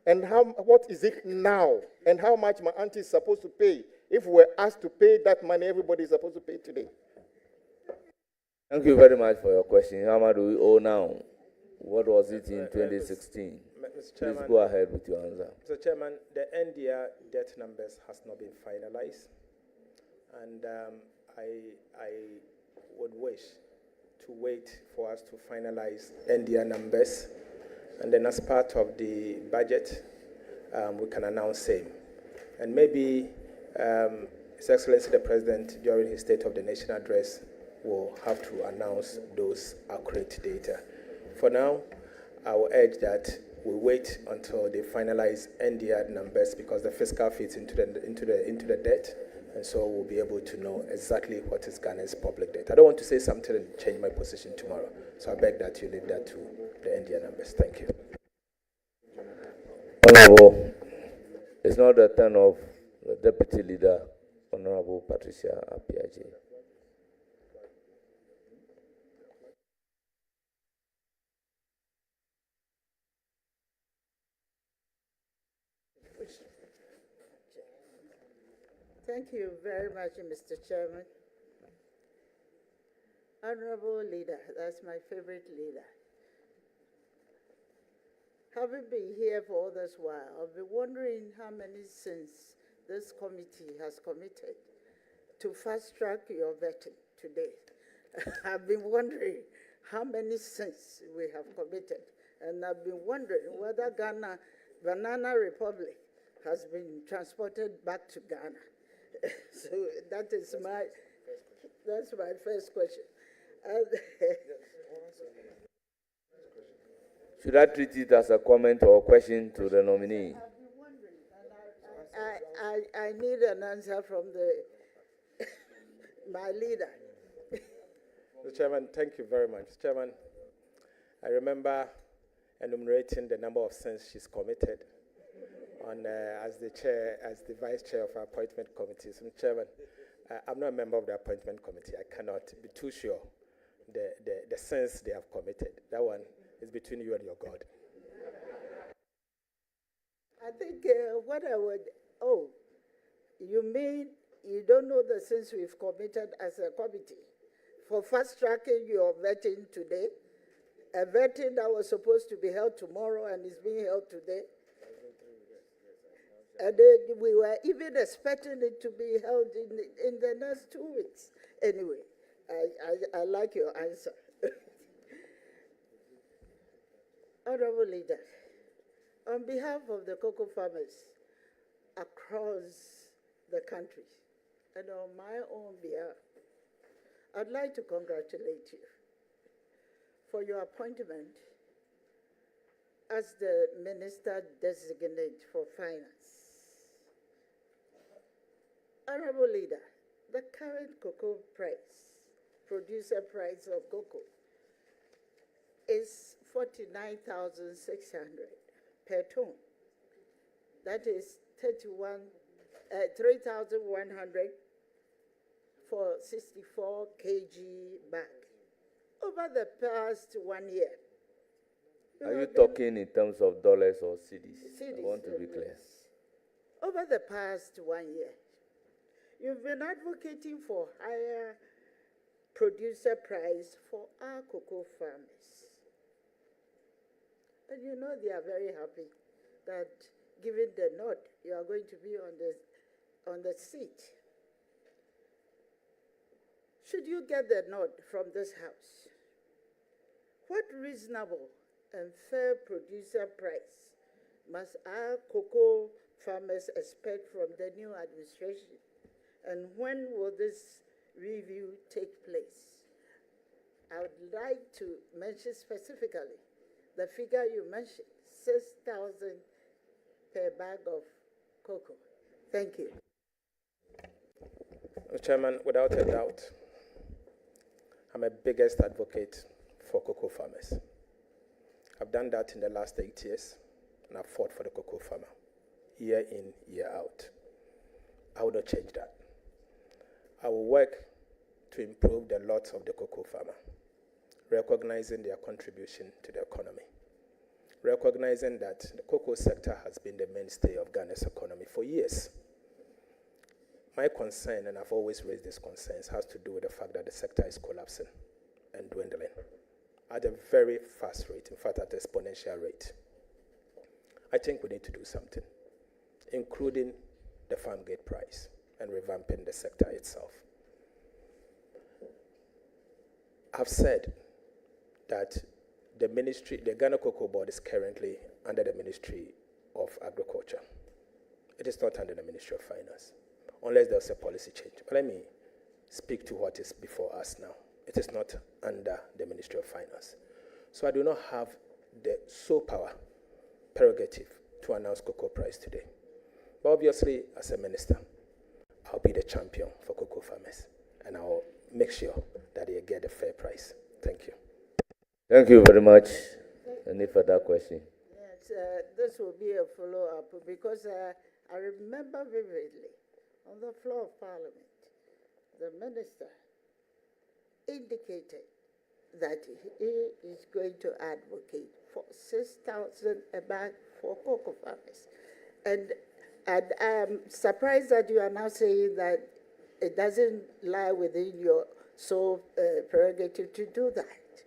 And what is it now? And how much my auntie is supposed to pay? If we're asked to pay that money, everybody is supposed to pay today. Thank you very much for your question. How much do we owe now? What was it in 2016? Mr. Chairman, please go ahead with your answer. Mr. Chairman, the NDR debt numbers has not been finalized. And I would wish to wait for us to finalize NDR numbers, and then as part of the budget, we can announce same. And maybe His Excellency the President, during his State of the Nation address, will have to announce those accurate data. For now, I will urge that we wait until they finalize NDR numbers because the fiscal fits into the debt. And so we'll be able to know exactly what is Ghana's public debt. I don't want to say something and change my position tomorrow. So I beg that you leave that to the NDR numbers. Thank you. Honorable, it's now the turn of the Deputy Leader, Honorable Patricia Apiaje. Thank you very much, Mr. Chairman. Honorable Leader, that's my favorite leader. Having been here for all this while, I've been wondering how many sins this committee has committed to fast-track your vetting today. I've been wondering how many sins we have committed, and I've been wondering whether Ghana, Banana Republic, has been transported back to Ghana. So that's my first question. Should I treat it as a comment or a question to the nominee? I've been wondering, and I need an answer from my leader. Mr. Chairman, thank you very much. Mr. Chairman, I remember enumerating the number of sins she's committed as the vice chair of our appointment committee. So, Mr. Chairman, I'm not a member of the appointment committee. I cannot be too sure the sins they have committed. That one is between you and your God. I think you mean you don't know the sins we've committed as a committee for fast-tracking your vetting today, a vetting that was supposed to be held tomorrow and is being held today? And we were even expecting it to be held in the next 2 weeks. Anyway, I like your answer. Honorable Leader, on behalf of the cocoa farmers across the country and on my own behalf, I'd like to congratulate you for your appointment as the Minister Designate for Finance. Honorable Leader, the current cocoa price, producer price of cocoa, is 49,600 per ton. That is 3,100 for 64 kg bag. Over the past 1 year. Are you talking in terms of dollars or cedis? I Cedis, want to be clear. Over the past 1 year, you've been advocating for higher producer price for our cocoa farmers. And you know they are very happy that given the nod, you are going to be on the seat. Should you get the nod from this house, what reasonable and fair producer price must our cocoa farmers expect from the new administration? And when will this review take place? I would like to mention specifically the figure you mentioned, 6,000 per bag of cocoa. Thank you. Mr. Chairman, without a doubt, I'm a biggest advocate for cocoa farmers. I've done that in the last 8 years, and I've fought for the cocoa farmer, year in, year out. I will not change that. I will work to improve the lot of the cocoa farmer, recognizing their contribution to the economy, recognizing that the cocoa sector has been the mainstay of Ghana's economy for years. My concern, and I've always raised these concerns, has to do with the fact that the sector is collapsing and dwindling at a very fast rate, in fact, at an exponential rate. I think we need to do something, including the farm gate price and revamping the sector itself. I've said that the Ghana Cocoa Board is currently under the Ministry of Agriculture. It is not under the Ministry of Finance, unless there's a policy change. But let me speak to what is before us now. It is not under the Ministry of Finance. So I do not have the sole power, prerogative, to announce cocoa price today. But obviously, as a minister, I'll be the champion for cocoa farmers, and I'll make sure that they get a fair price. Thank you. Thank you very much. Any further question? Yes, this will be a follow-up because I remember vividly on the floor of Parliament, the minister indicated that he is going to advocate for 6,000 a bag for cocoa farmers. And I'm surprised that you are now saying that it doesn't lie within your sole prerogative to do that.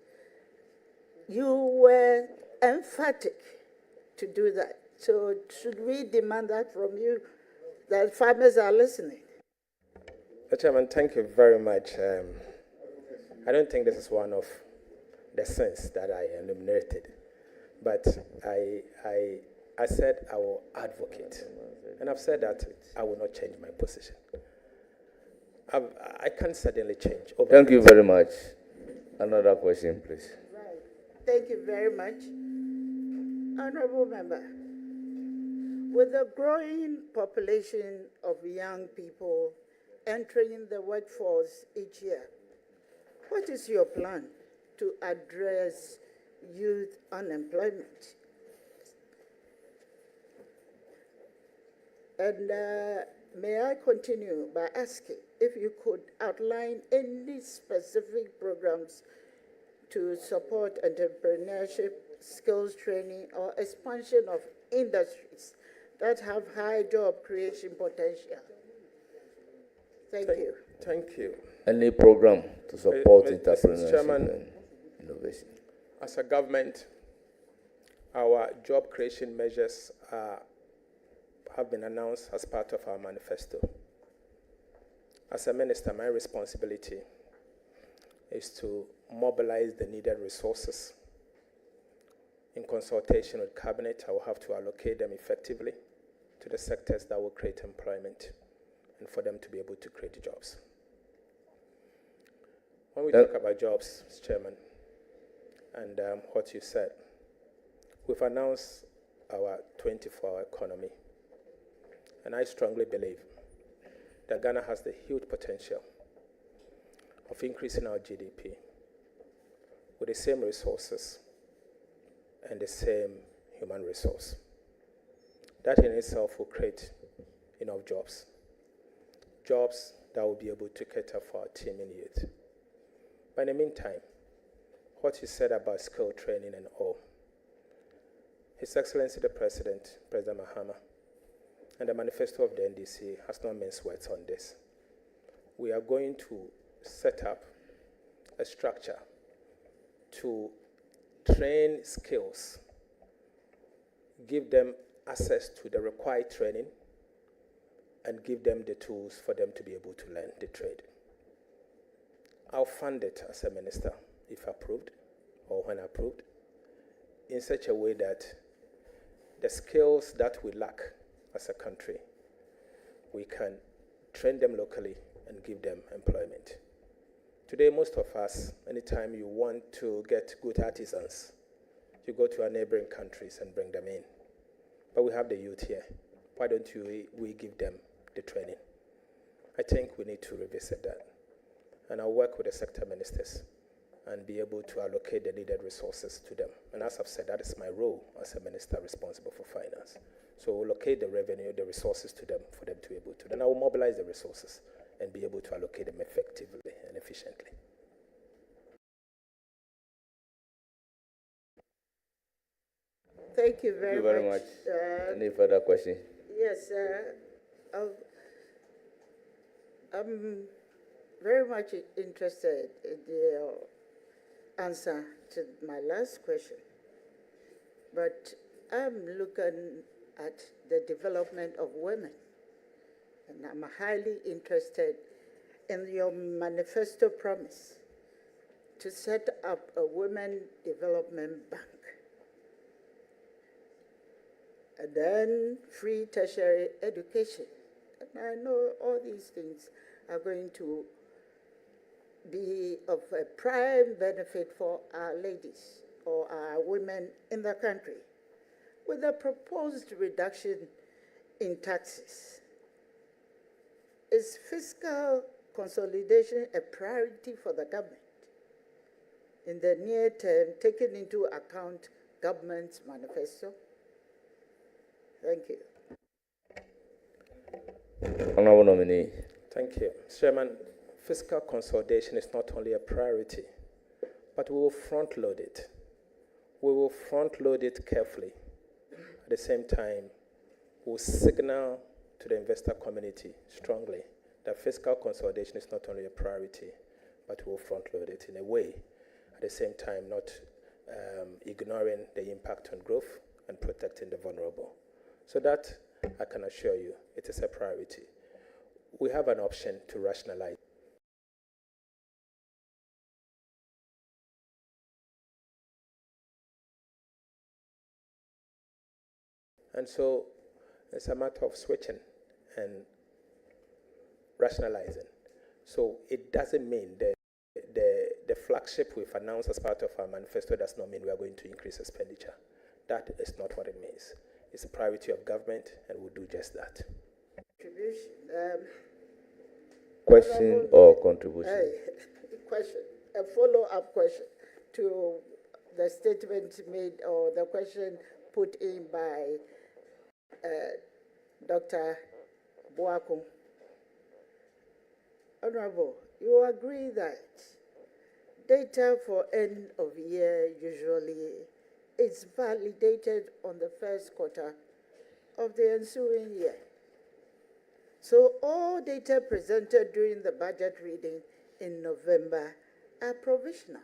You were emphatic to do that. So should we demand that from you, that farmers are listening? Mr. Chairman, thank you very much. I don't think this is one of the sins that I eliminated, but I said I will advocate, and I've said that I will not change my position. I can certainly change. Thank you very much. Another question, please. Right. Thank you very much. Honorable Member, with the growing population of young people entering the workforce each year, what is your plan to address youth unemployment? And may I continue by asking if you could outline any specific programs to support entrepreneurship, skills training, or expansion of industries that have high job creation potential? Thank you. Thank you. Any program to support Mr. entrepreneurship Chairman, and innovation? As a government, our job creation measures have been announced as part of our manifesto. As a minister, my responsibility is to mobilize the needed resources. In consultation with Cabinet, I will have to allocate them effectively to the sectors that will create employment and for them to be able to create jobs. When we talk about jobs, Mr. Chairman, and what you said, We've announced our 24-hour economy, and I strongly believe that Ghana has the huge potential of increasing our GDP with the same resources and the same human resource. That in itself will create enough jobs that will be able to cater for our teeming youth. But in the meantime, what you said about skill training and all, His Excellency the President, President Mahama, and the manifesto of the NDC has not minced words on this. We are going to set up a structure to train skills, give them access to the required training, and give them the tools for them to be able to learn the trade. I'll fund it as a minister, if approved, or when approved, in such a way that the skills that we lack as a country, we can train them locally and give them employment. Today, most of us, anytime you want to get good artisans, you go to our neighboring countries and bring them in. But we have the youth here. Why don't we give them the training? I think we need to revisit that. And I'll work with the sector ministers and be able to allocate the needed resources to them. And as I've said, that is my role as a minister responsible for finance. So we'll allocate the revenue, the resources to them for them to be able to. Then I will mobilize the resources and be able to allocate them effectively and efficiently. Thank you very much. Thank you very much. Any further questions? Yes, I'm very much interested in your answer to my last question. But I'm looking at the development of women. And I'm highly interested in your manifesto promise to set up a women development bank. And then free tertiary education. And I know all these things are going to be of a prime benefit for our ladies or our women in the country. With a proposed reduction in taxes, is fiscal consolidation a priority for the government in the near term, taking into account government's manifesto? Thank you. Honorable nominee. Thank you. Chairman, fiscal consolidation is not only a priority, but we will front load it. We will front load it carefully. At the same time, we'll signal to the investor community strongly that fiscal consolidation is not only a priority, but we'll front load it in a way, at the same time not ignoring the impact on growth and protecting the vulnerable. So that, I can assure you, it is a priority. We have an option to rationalize. And so it's a matter of switching and rationalizing. So it doesn't mean the flagship we've announced as part of our manifesto does not mean we are going to increase expenditure. That is not what it means. It's a priority of government, and we'll do just that. Question or contribution? Question, a follow-up question to the statement made or the question put in by Dr. Boakum. Honorable, you agree that data for end of year usually is validated on the first quarter of the ensuing year. So all data presented during the budget reading in November are provisional.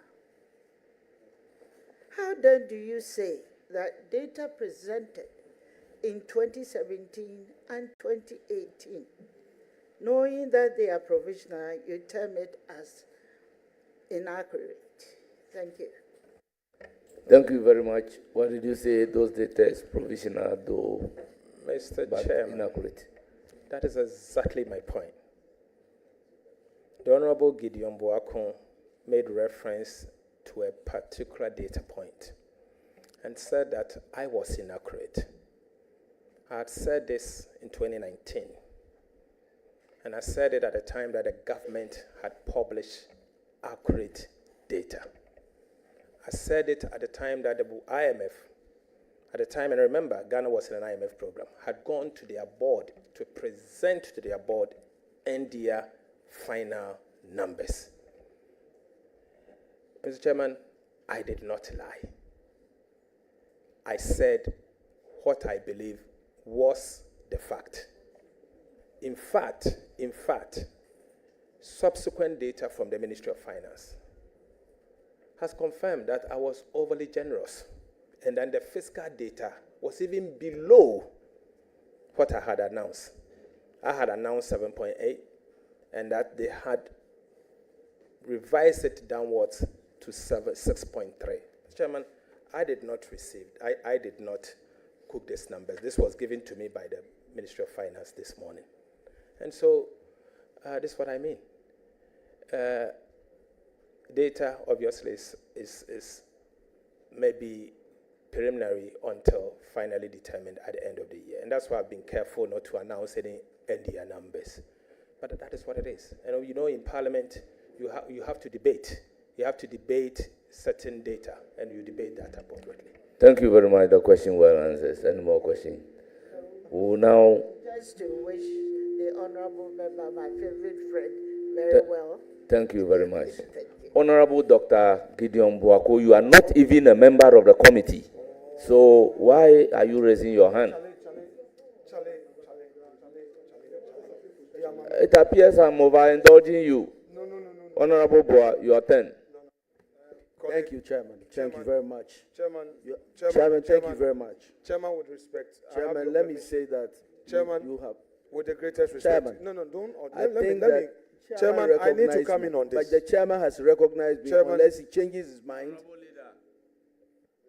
How then do you say that data presented in 2017 and 2018, knowing that they are provisional, you term it as inaccurate? Thank you. Thank you very much. What did you say? Those data is provisional, though, Mr. but Chairman, inaccurate. that is exactly my point. The Honorable Gideon Boakun made reference to a particular data point. and said that I was inaccurate. I had said this in 2019, and I said it at the time that the government had published accurate data. I said it at the time that the IMF, at the time, and remember, Ghana was in an IMF program, had gone to their board to present to their board and their final numbers. Mr. Chairman, I did not lie. I said what I believe was the fact. In fact, subsequent data from the Ministry of Finance has confirmed that I was overly generous, and then the fiscal data was even below what I had announced. I had announced 7.8, and that they had revised it downwards to 6.3. Chairman, I did not cook these numbers. This was given to me by the Ministry of Finance this morning. And so, this is what I mean. Data, obviously, is maybe preliminary until finally determined at the end of the year. And that's why I've been careful not to announce any NDR numbers. But that is what it is. And you know, in Parliament, you have to debate. You have to debate certain data, and you debate that appropriately. Thank you very much. The question well answered. Any more questions? We will now... Just to wish the honorable member, my favorite friend, very well. Thank you very much. Thank you. Honorable Dr. Gideon Buako, you are not even a member of the committee. So why are you raising your hand? It appears I'm overindulging you. No. Honorable Boa, your turn. Thank you, Chairman. Thank you very much. Chairman, Thank you very much. Chairman, with respect. Chairman, let me say that Chairman, you have... with the greatest respect. Chairman, No, don't. I think that Chairman, I need to come in on this. But the chairman has recognized me unless he changes his mind.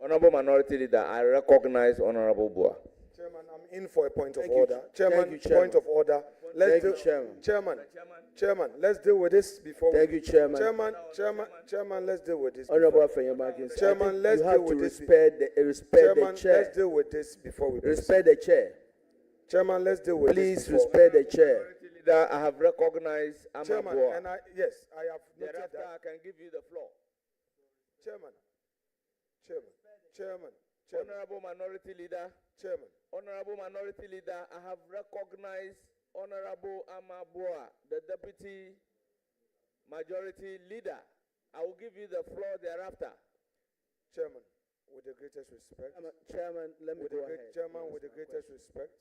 Honorable Minority Leader, I recognize Honorable Boa. Chairman, I'm in for a point of Thank you. order. Chairman, Thank you, Chairman. point of order. Thank you, Chairman. Chairman, let's deal with this before. Thank you, Chairman. Chairman, let's deal with this. Honorable Afenyamakins, Chairman, let's you deal have with to this. respect the Chairman, chair. let's deal with this before we proceed. Respect the chair. Chairman, let's deal with Please this. Please respect the chair. Leader, I have recognized Chairman, Amaboa. and I have noted Thereafter, that. I can give you the floor. Chairman. Honorable Minority Leader. Chairman. Honorable Minority Leader, I have recognized Honorable Amaboa, the Deputy Majority Leader. I will give you the floor thereafter. Chairman, with the greatest respect. Chairman, let me go ahead. Chairman, with the greatest respect.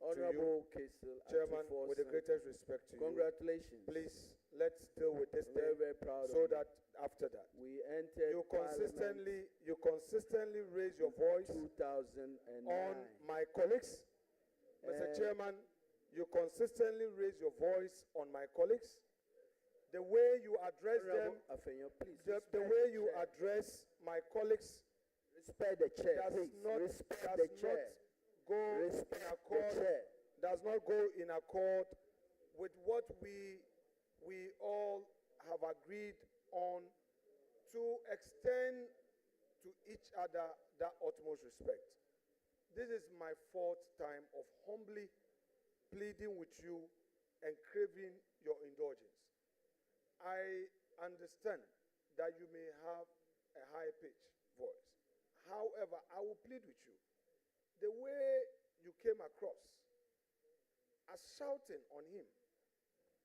Honorable Kesel, Chairman, with the greatest respect to congratulations. you. Please, let's deal with this Very, thing very proud so of you. that after that. We entered You consistently raise your voice 2009. on my colleagues. Mr. Chairman, you consistently raise your voice on my colleagues. The way you address them, Afenyo, please the way you address my colleagues respect the chair. does Please not respect the chair. go in Respect the accord. chair. Does not go in accord with what we all have agreed on, to extend to each other that utmost respect. This is my fourth time of humbly pleading with you and craving your indulgence. I understand that you may have a high-pitched voice. However, I will plead with you. The way you came across as shouting on him,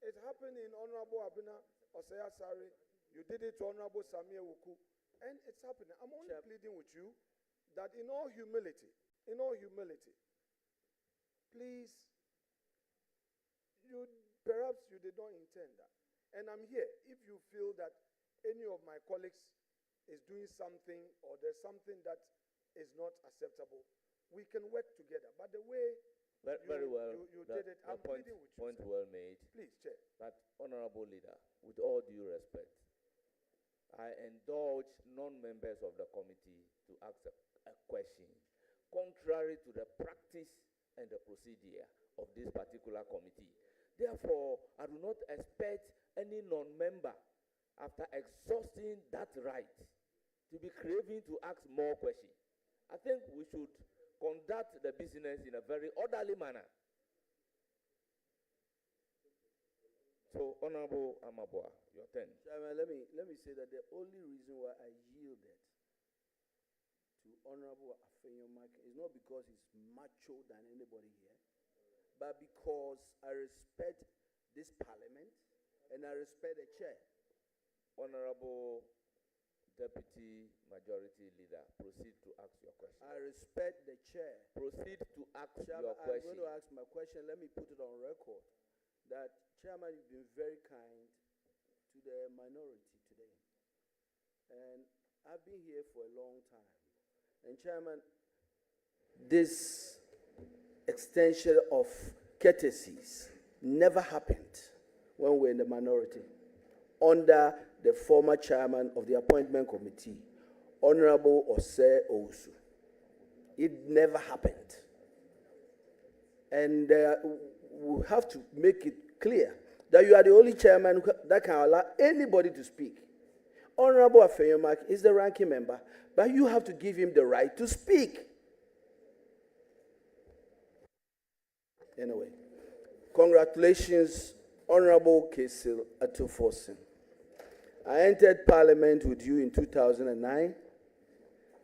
it happened in Honorable Abina Osaya Sari. You did it to Honorable Samia Wuku. And it's happening. I'm only pleading with you that in all humility, please, perhaps you did not intend that. And I'm here. If you feel that any of my colleagues is doing something or there's something that is not acceptable, we can work together. But the way Very well. you did it, I'm pleading with you. Point well made. Please, Chair. But, Honorable Leader, with all due respect, I indulge non-members of the committee to ask a question contrary to the practice and the procedure of this particular committee. Therefore, I do not expect any non-member, after exhausting that right, to be craving to ask more questions. I think we should conduct the business in a very orderly manner. So, Honorable Amabua, your turn. Chairman, let me say that the only reason why I yielded to Honorable Afenyomak is not because he's macho than anybody here, but because I respect this parliament and I respect the chair. Honorable Deputy Majority Leader, proceed to ask your question. I respect the chair. Proceed to ask Chairman, your I'm question. going to ask my question. Let me put it on record that, Chairman, you've been very kind to the minority today. And I've been here for a long time. And, Chairman, this extension of courtesies never happened when we're in the minority. Under the former chairman of the appointment committee, Honorable Osei Owusu. It never happened. And we have to make it clear that you are the only chairman that can allow anybody to speak. Honorable Afenyomak is the ranking member, but you have to give him the right to speak. Anyway, congratulations, Honorable Kesel Atuforsen. I entered Parliament with you in 2009.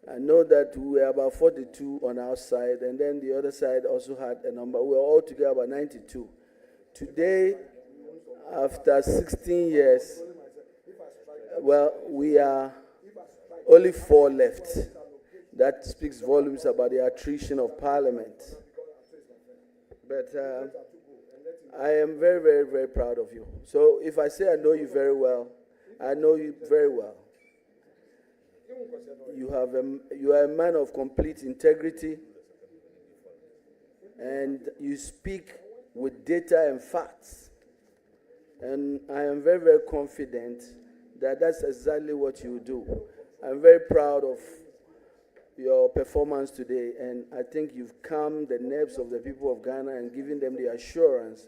I know that we were about 42 on our side, and then the other side also had a number. We were all together about 92. Today, after 16 years, well, we are only 4 left. That speaks volumes about the attrition of Parliament. But I am very, very, very proud of you. So if I say I know you very well, I know you very well. You are a man of complete integrity, and you speak with data and facts. And I am very, very confident that that's exactly what you do. I'm very proud of your performance today, and I think you've calmed the nerves of the people of Ghana and given them the assurance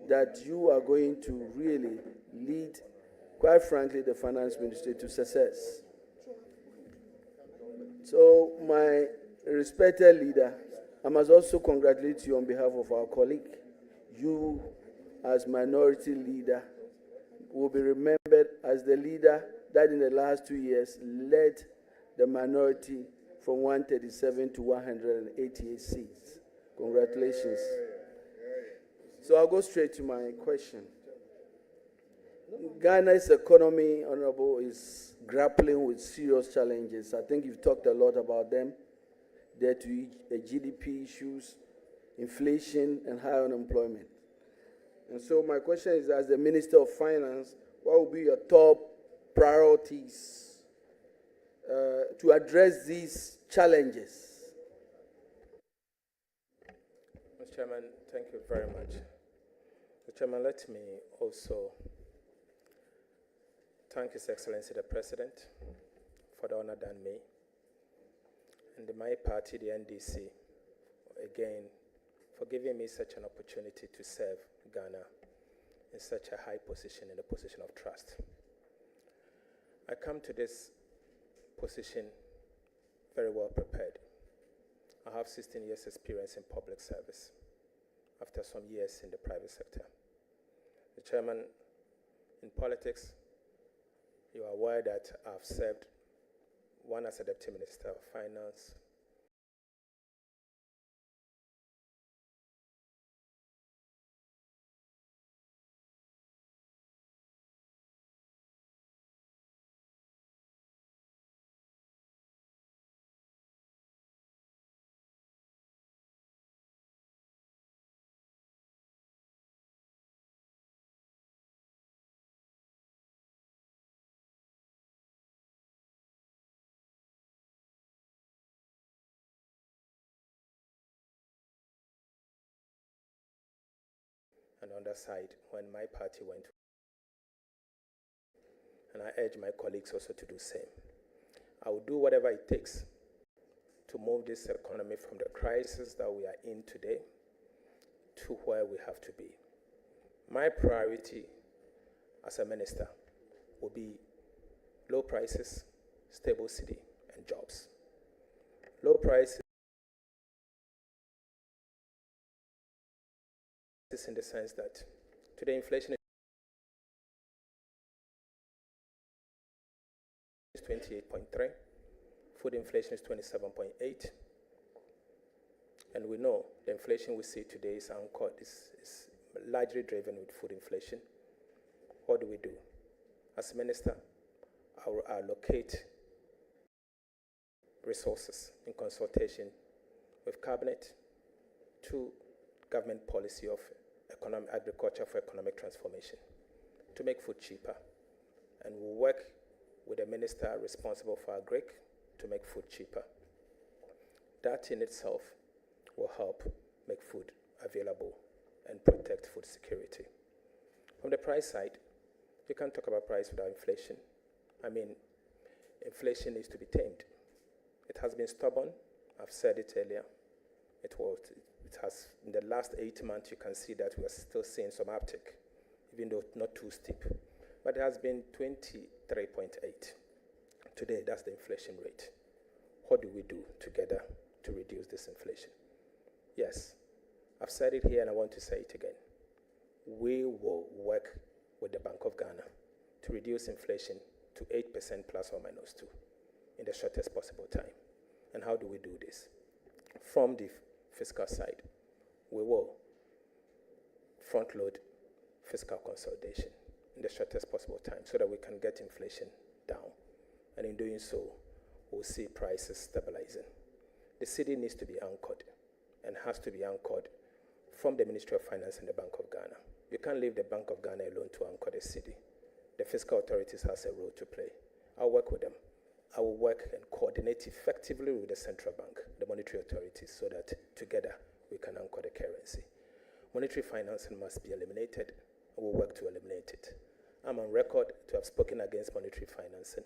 that you are going to really lead, quite frankly, the finance ministry to success. So, my respected leader, I must also congratulate you on behalf of our colleague. You, as minority leader, will be remembered as the leader that in the last 2 years led the minority from 137 to 188 seats. Congratulations. So I'll go straight to my question. Ghana's economy, Honorable, is grappling with serious challenges. I think you've talked a lot about them. There to GDP issues, inflation, and high unemployment. And so my question is, as the Minister of Finance, what will be your top priorities to address these challenges? Mr. Chairman, thank you very much. Mr. Chairman, let me also thank His Excellency the President for the honor done me, and my party, the NDC, again, for giving me such an opportunity to serve Ghana in such a high position, in a position of trust. I come to this position very well prepared. I have 16 years experience in public service after some years in the private sector. The Chairman, in politics, you are aware that I've served, one as a Deputy Minister of Finance, and on the side when my party went. And I urge my colleagues also to do the same. I will do whatever it takes to move this economy from the crisis that we are in today to where we have to be. My priority as a minister will be low prices, stable city, and jobs. Low prices in the sense that today inflation is 28.3, food inflation is 27.8, and we know the inflation we see today is largely driven with food inflation. What do we do? As a minister, I will allocate resources in consultation with Cabinet to government policy of agriculture for economic transformation to make food cheaper. And we'll work with the minister responsible for agric to make food cheaper. That in itself will help make food available and protect food security. From the price side, you can't talk about price without inflation. I mean, inflation needs to be tamed. It has been stubborn. I've said it earlier. It has, in the last 8 months, you can see that we are still seeing some uptick, even though not too steep. But it has been 23.8. Today, that's the inflation rate. What do we do together to reduce this inflation? Yes, I've said it here and I want to say it again. We will work with the Bank of Ghana to reduce inflation to 8% plus or minus 2 in the shortest possible time. And how do we do this? From the fiscal side, we will front load fiscal consolidation in the shortest possible time so that we can get inflation down. And in doing so, we'll see prices stabilizing. The city needs to be anchored and has to be anchored from the Ministry of Finance and the Bank of Ghana. You can't leave the Bank of Ghana alone to anchor the city. The fiscal authorities has a role to play. I'll work with them. I will work and coordinate effectively with the central bank, the monetary authorities, so that together we can anchor the currency. Monetary financing must be eliminated. I will work to eliminate it. I'm on record to have spoken against monetary financing.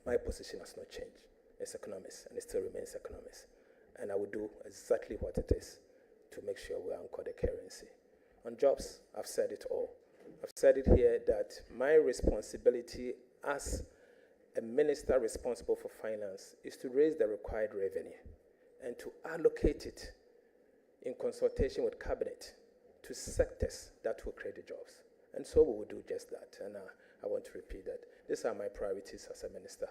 My position has not changed. It's economist, and it still remains economist. And I will do exactly what it is to make sure we anchor the currency. On jobs, I've said it all. I've said it here that my responsibility as a minister responsible for finance is to raise the required revenue and to allocate it in consultation with Cabinet to sectors that will create the jobs. And so we will do just that. And I want to repeat that. These are my priorities as a minister,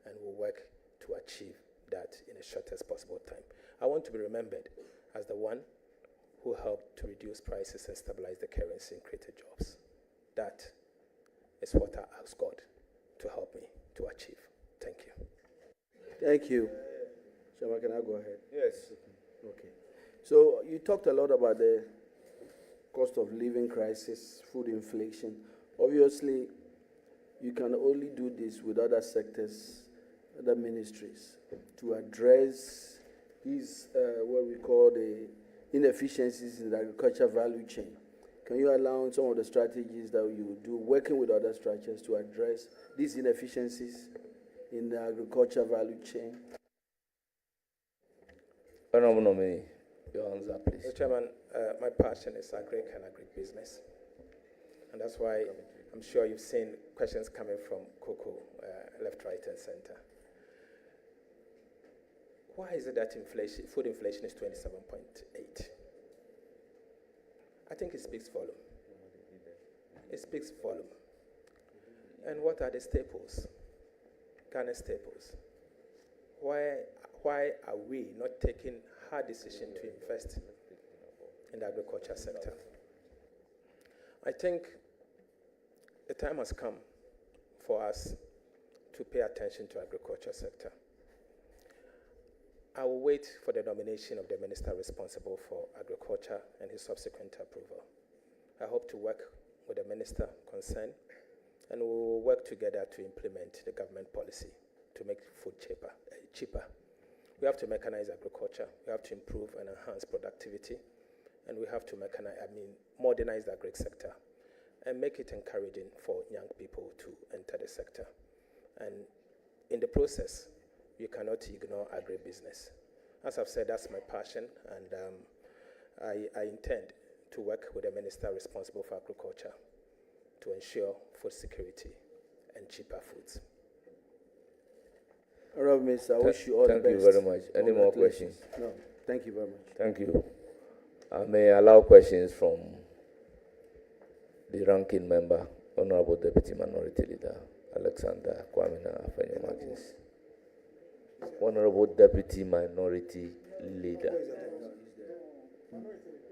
and we'll work to achieve that in the shortest possible time. I want to be remembered as the one who helped to reduce prices and stabilize the currency and create jobs. That is what I ask God to help me to achieve. Thank you. Thank you. Shama, can I go ahead? Yes. Okay. So you talked a lot about the cost of living crisis, food inflation. Obviously, you can only do this with other sectors, other ministries, to address these, what we call the inefficiencies in the agriculture value chain. Can you outline some of the strategies that you do, working with other structures to address these inefficiencies in the agriculture value chain? Honorable nominee, your answer, please. Mr. Chairman, my passion is agric and agribusiness. And that's why I'm sure you've seen questions coming from Coco, left, right, and center. Why is it that food inflation is 27.8? I think it speaks volume. It speaks volume. And what are the staples? Ghana staples. Why are we not taking hard decision to invest in the agriculture sector? I think the time has come for us to pay attention to agriculture sector. I will wait for the nomination of the minister responsible for agriculture and his subsequent approval. I hope to work with the minister concerned, and we will work together to implement the government policy to make food cheaper. We have to mechanize agriculture. We have to improve and enhance productivity, and we have to modernize the agri sector and make it encouraging for young people to enter the sector. And in the process, you cannot ignore agribusiness. As I've said, that's my passion, and I intend to work with the minister responsible for agriculture to ensure food security and cheaper foods. Honorable Minister, I wish you all the Thank best. you very much. Any more Congratulations. questions? No, thank you very much. Thank you. I may allow questions from the ranking member, Honorable Deputy Minority Leader, Alexander Kwamina Afenyo-Martins. Honorable Deputy Minority Leader.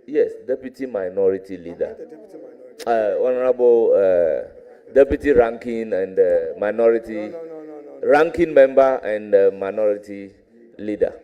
Yes, Deputy Minority Leader. Honorable Deputy Ranking and Minority. Ranking Member and Minority Leader.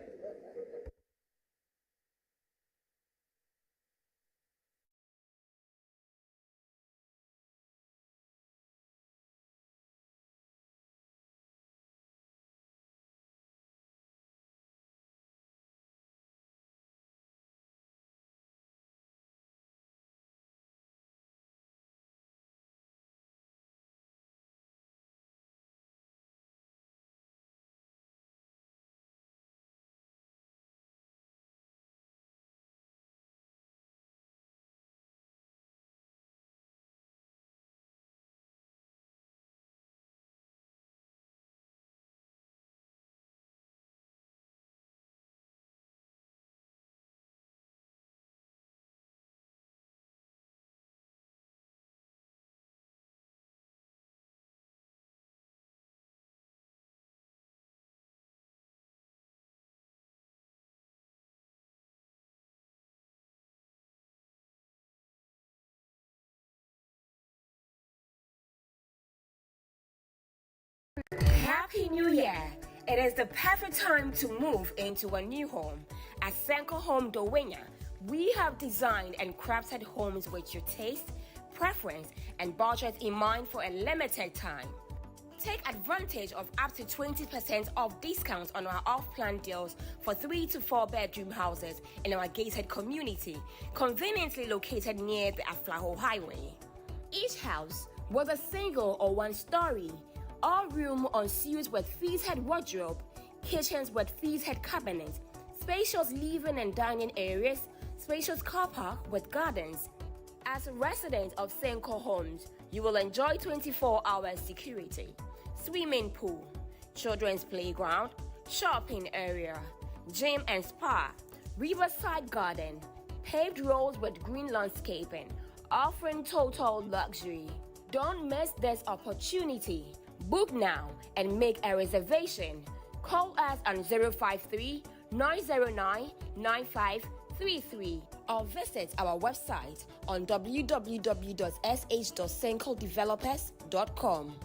Happy New Year! It is the perfect time to move into a new home. At Senko Home Dowenya, we have designed and crafted homes with your taste, preference, and budget in mind for a limited time. Take advantage of up to 20% off discounts on our off-plan deals for 3 to 4 bedroom houses in our gated community, conveniently located near the Aflaho Highway. Each house, whether single or one-story, all room en suite with fitted wardrobe, kitchens with fitted cabinets, spacious living and dining areas, spacious car park with gardens. As a resident of Senko Homes, you will enjoy 24-hour security, swimming pool, children's playground, shopping area, gym and spa, riverside garden, paved roads with green landscaping, offering total luxury. Don't miss this opportunity. Book now and make a reservation. Call us on 053-909-9533 or visit our website on www.sh.senkodevelopers.com.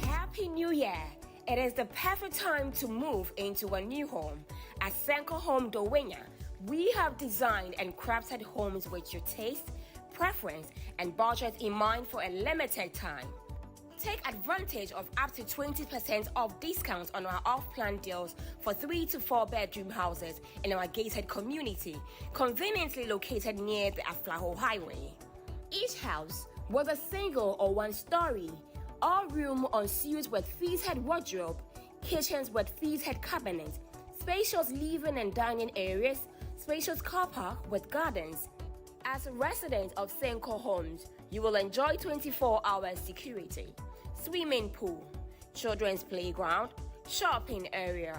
Happy New Year! It is the perfect time to move into a new home. At Senko Home Dowenya, we have designed and crafted homes with your taste, preference, and budget in mind for a limited time. Take advantage of up to 20% off discounts on our off-plan deals for 3 to 4 bedroom houses in our gated community, conveniently located near the Aflaho Highway. Each house, whether single or one-story, all room en suite with fitted wardrobe, kitchens with fitted cabinets, spacious living and dining areas, spacious car park with gardens. As a resident of Senko Homes, you will enjoy 24-hour security, swimming pool, children's playground, shopping area,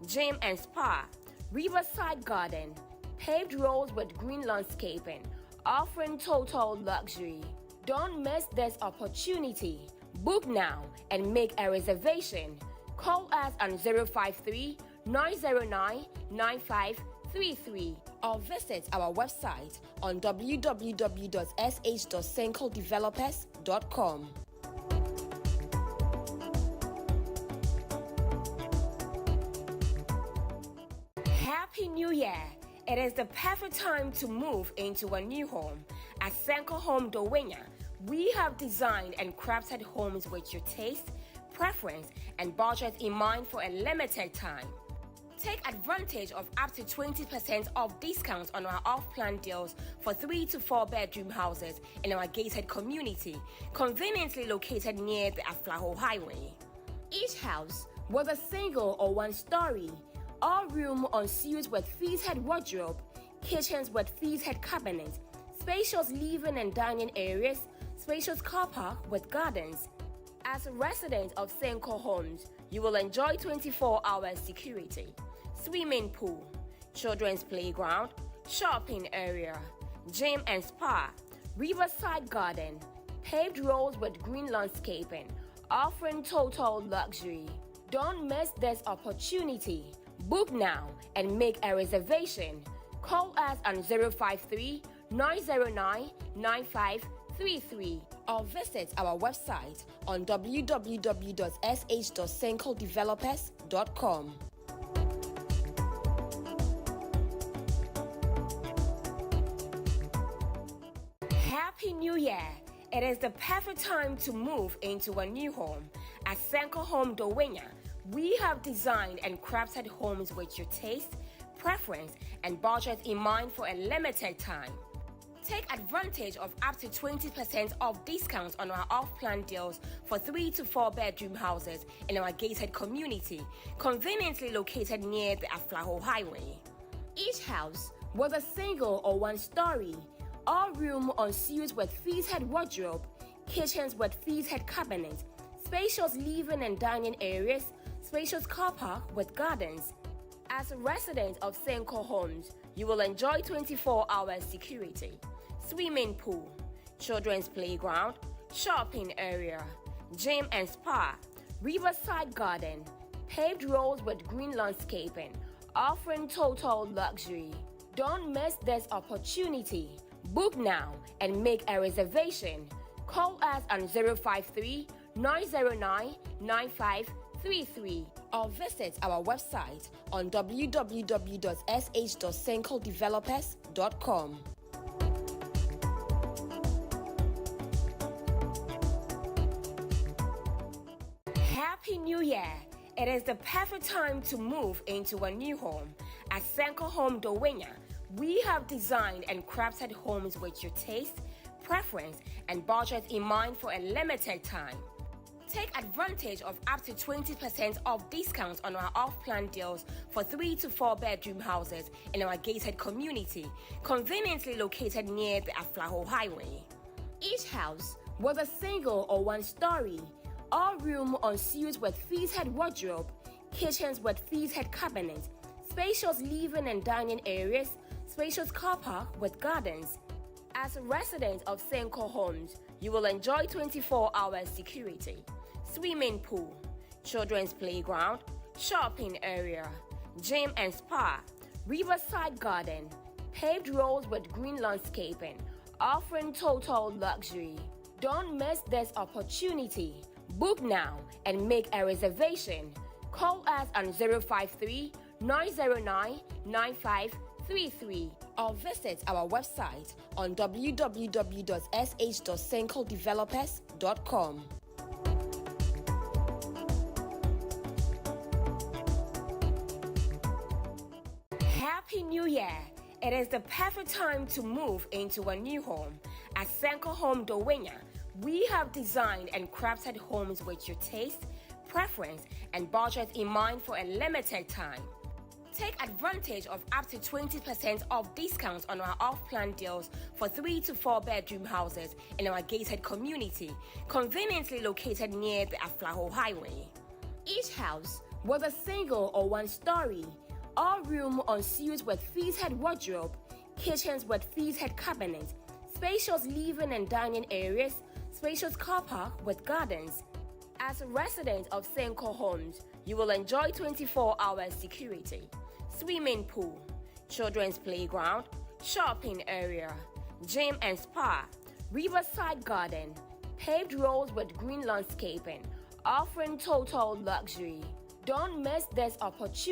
gym and spa, riverside garden, paved roads with green landscaping, offering total luxury. Don't miss this opportunity. Book now and make a reservation. Call us on 053 909 9533 or visit our website on www.sh.sencodevelopers.com. Happy New Year! It is the perfect time to move into a new home. At Senko Home Dowenya, we have designed and crafted homes with your taste, preference, and budget in mind for a limited time. Take advantage of up to 20% off discounts on our off-plan deals for 3 to 4 bedroom houses in our gated community, conveniently located near the Aflaho Highway. Each house, whether single or one-story, all room ensuite with fitted wardrobe, kitchens with fitted cabinets, spacious living and dining areas, spacious car park with gardens. As a resident of Senko Homes, you will enjoy 24-hour security, swimming pool, children's playground, shopping area, gym and spa, riverside garden, paved roads with green landscaping, offering total luxury. Don't miss this opportunity. Book now and make a reservation. Call us on 053 909 9533 or visit our website on www.sh.sencodevelopers.com. Happy New Year! It is the perfect time to move into a new home. At Senko Home Dowenya, we have designed and crafted homes with your taste, preference, and budget in mind for a limited time. Take advantage of up to 20% off discounts on our off-plan deals for 3 to 4 bedroom houses in our gated community, conveniently located near the Aflaho Highway. Each house, whether single or one-story, all room ensuite with fitted wardrobe, kitchens with fitted cabinets, spacious living and dining areas, spacious car park with gardens. As a resident of Senko Homes, you will enjoy 24-hour security, swimming pool, children's playground, shopping area, gym and spa, riverside garden, paved roads with green landscaping, offering total luxury. Don't miss this opportunity. Book now and make a reservation. Call us on 053 909 9533 or visit our website on www.sh.sencodevelopers.com. Happy New Year! It is the perfect time to move into a new home. At Senko Home Dowenya, we have designed and crafted homes with your taste, preference, and budget in mind for a limited time. Take advantage of up to 20% off discounts on our off-plan deals for 3 to 4 bedroom houses in our gated community, conveniently located near the Aflaho Highway. Each house, whether single or one-story, all room ensuite with fitted wardrobe, kitchens with fitted cabinets, spacious living and dining areas, spacious car park with gardens. As a resident of Senko Homes, you will enjoy 24-hour security, swimming pool, children's playground, shopping area, gym and spa, riverside garden, paved roads with green landscaping, offering total luxury. Don't miss this opportunity. Book now and make a reservation. Call us on 053 909 9533 or visit our website on www.sh.sencodevelopers.com. Happy New Year! It is the perfect time to move into a new home. At Senko Home Dowenya, we have designed and crafted homes with your taste, preference, and budget in mind for a limited time. Take advantage of up to 20% off discounts on our off-plan deals for 3 to 4 bedroom houses in our gated community, conveniently located near the Aflaho Highway. Each house, Whether single or one story, all room ensues with feathead wardrobe, kitchens with feathead cabinets, spacious living and dining areas, spacious car park with gardens. As a resident of Senko Homes, you will enjoy 24-hour security, swimming pool, children's playground, shopping area, gym and spa, riverside garden, paved roads with green landscaping, offering total luxury. Don't miss this opportunity.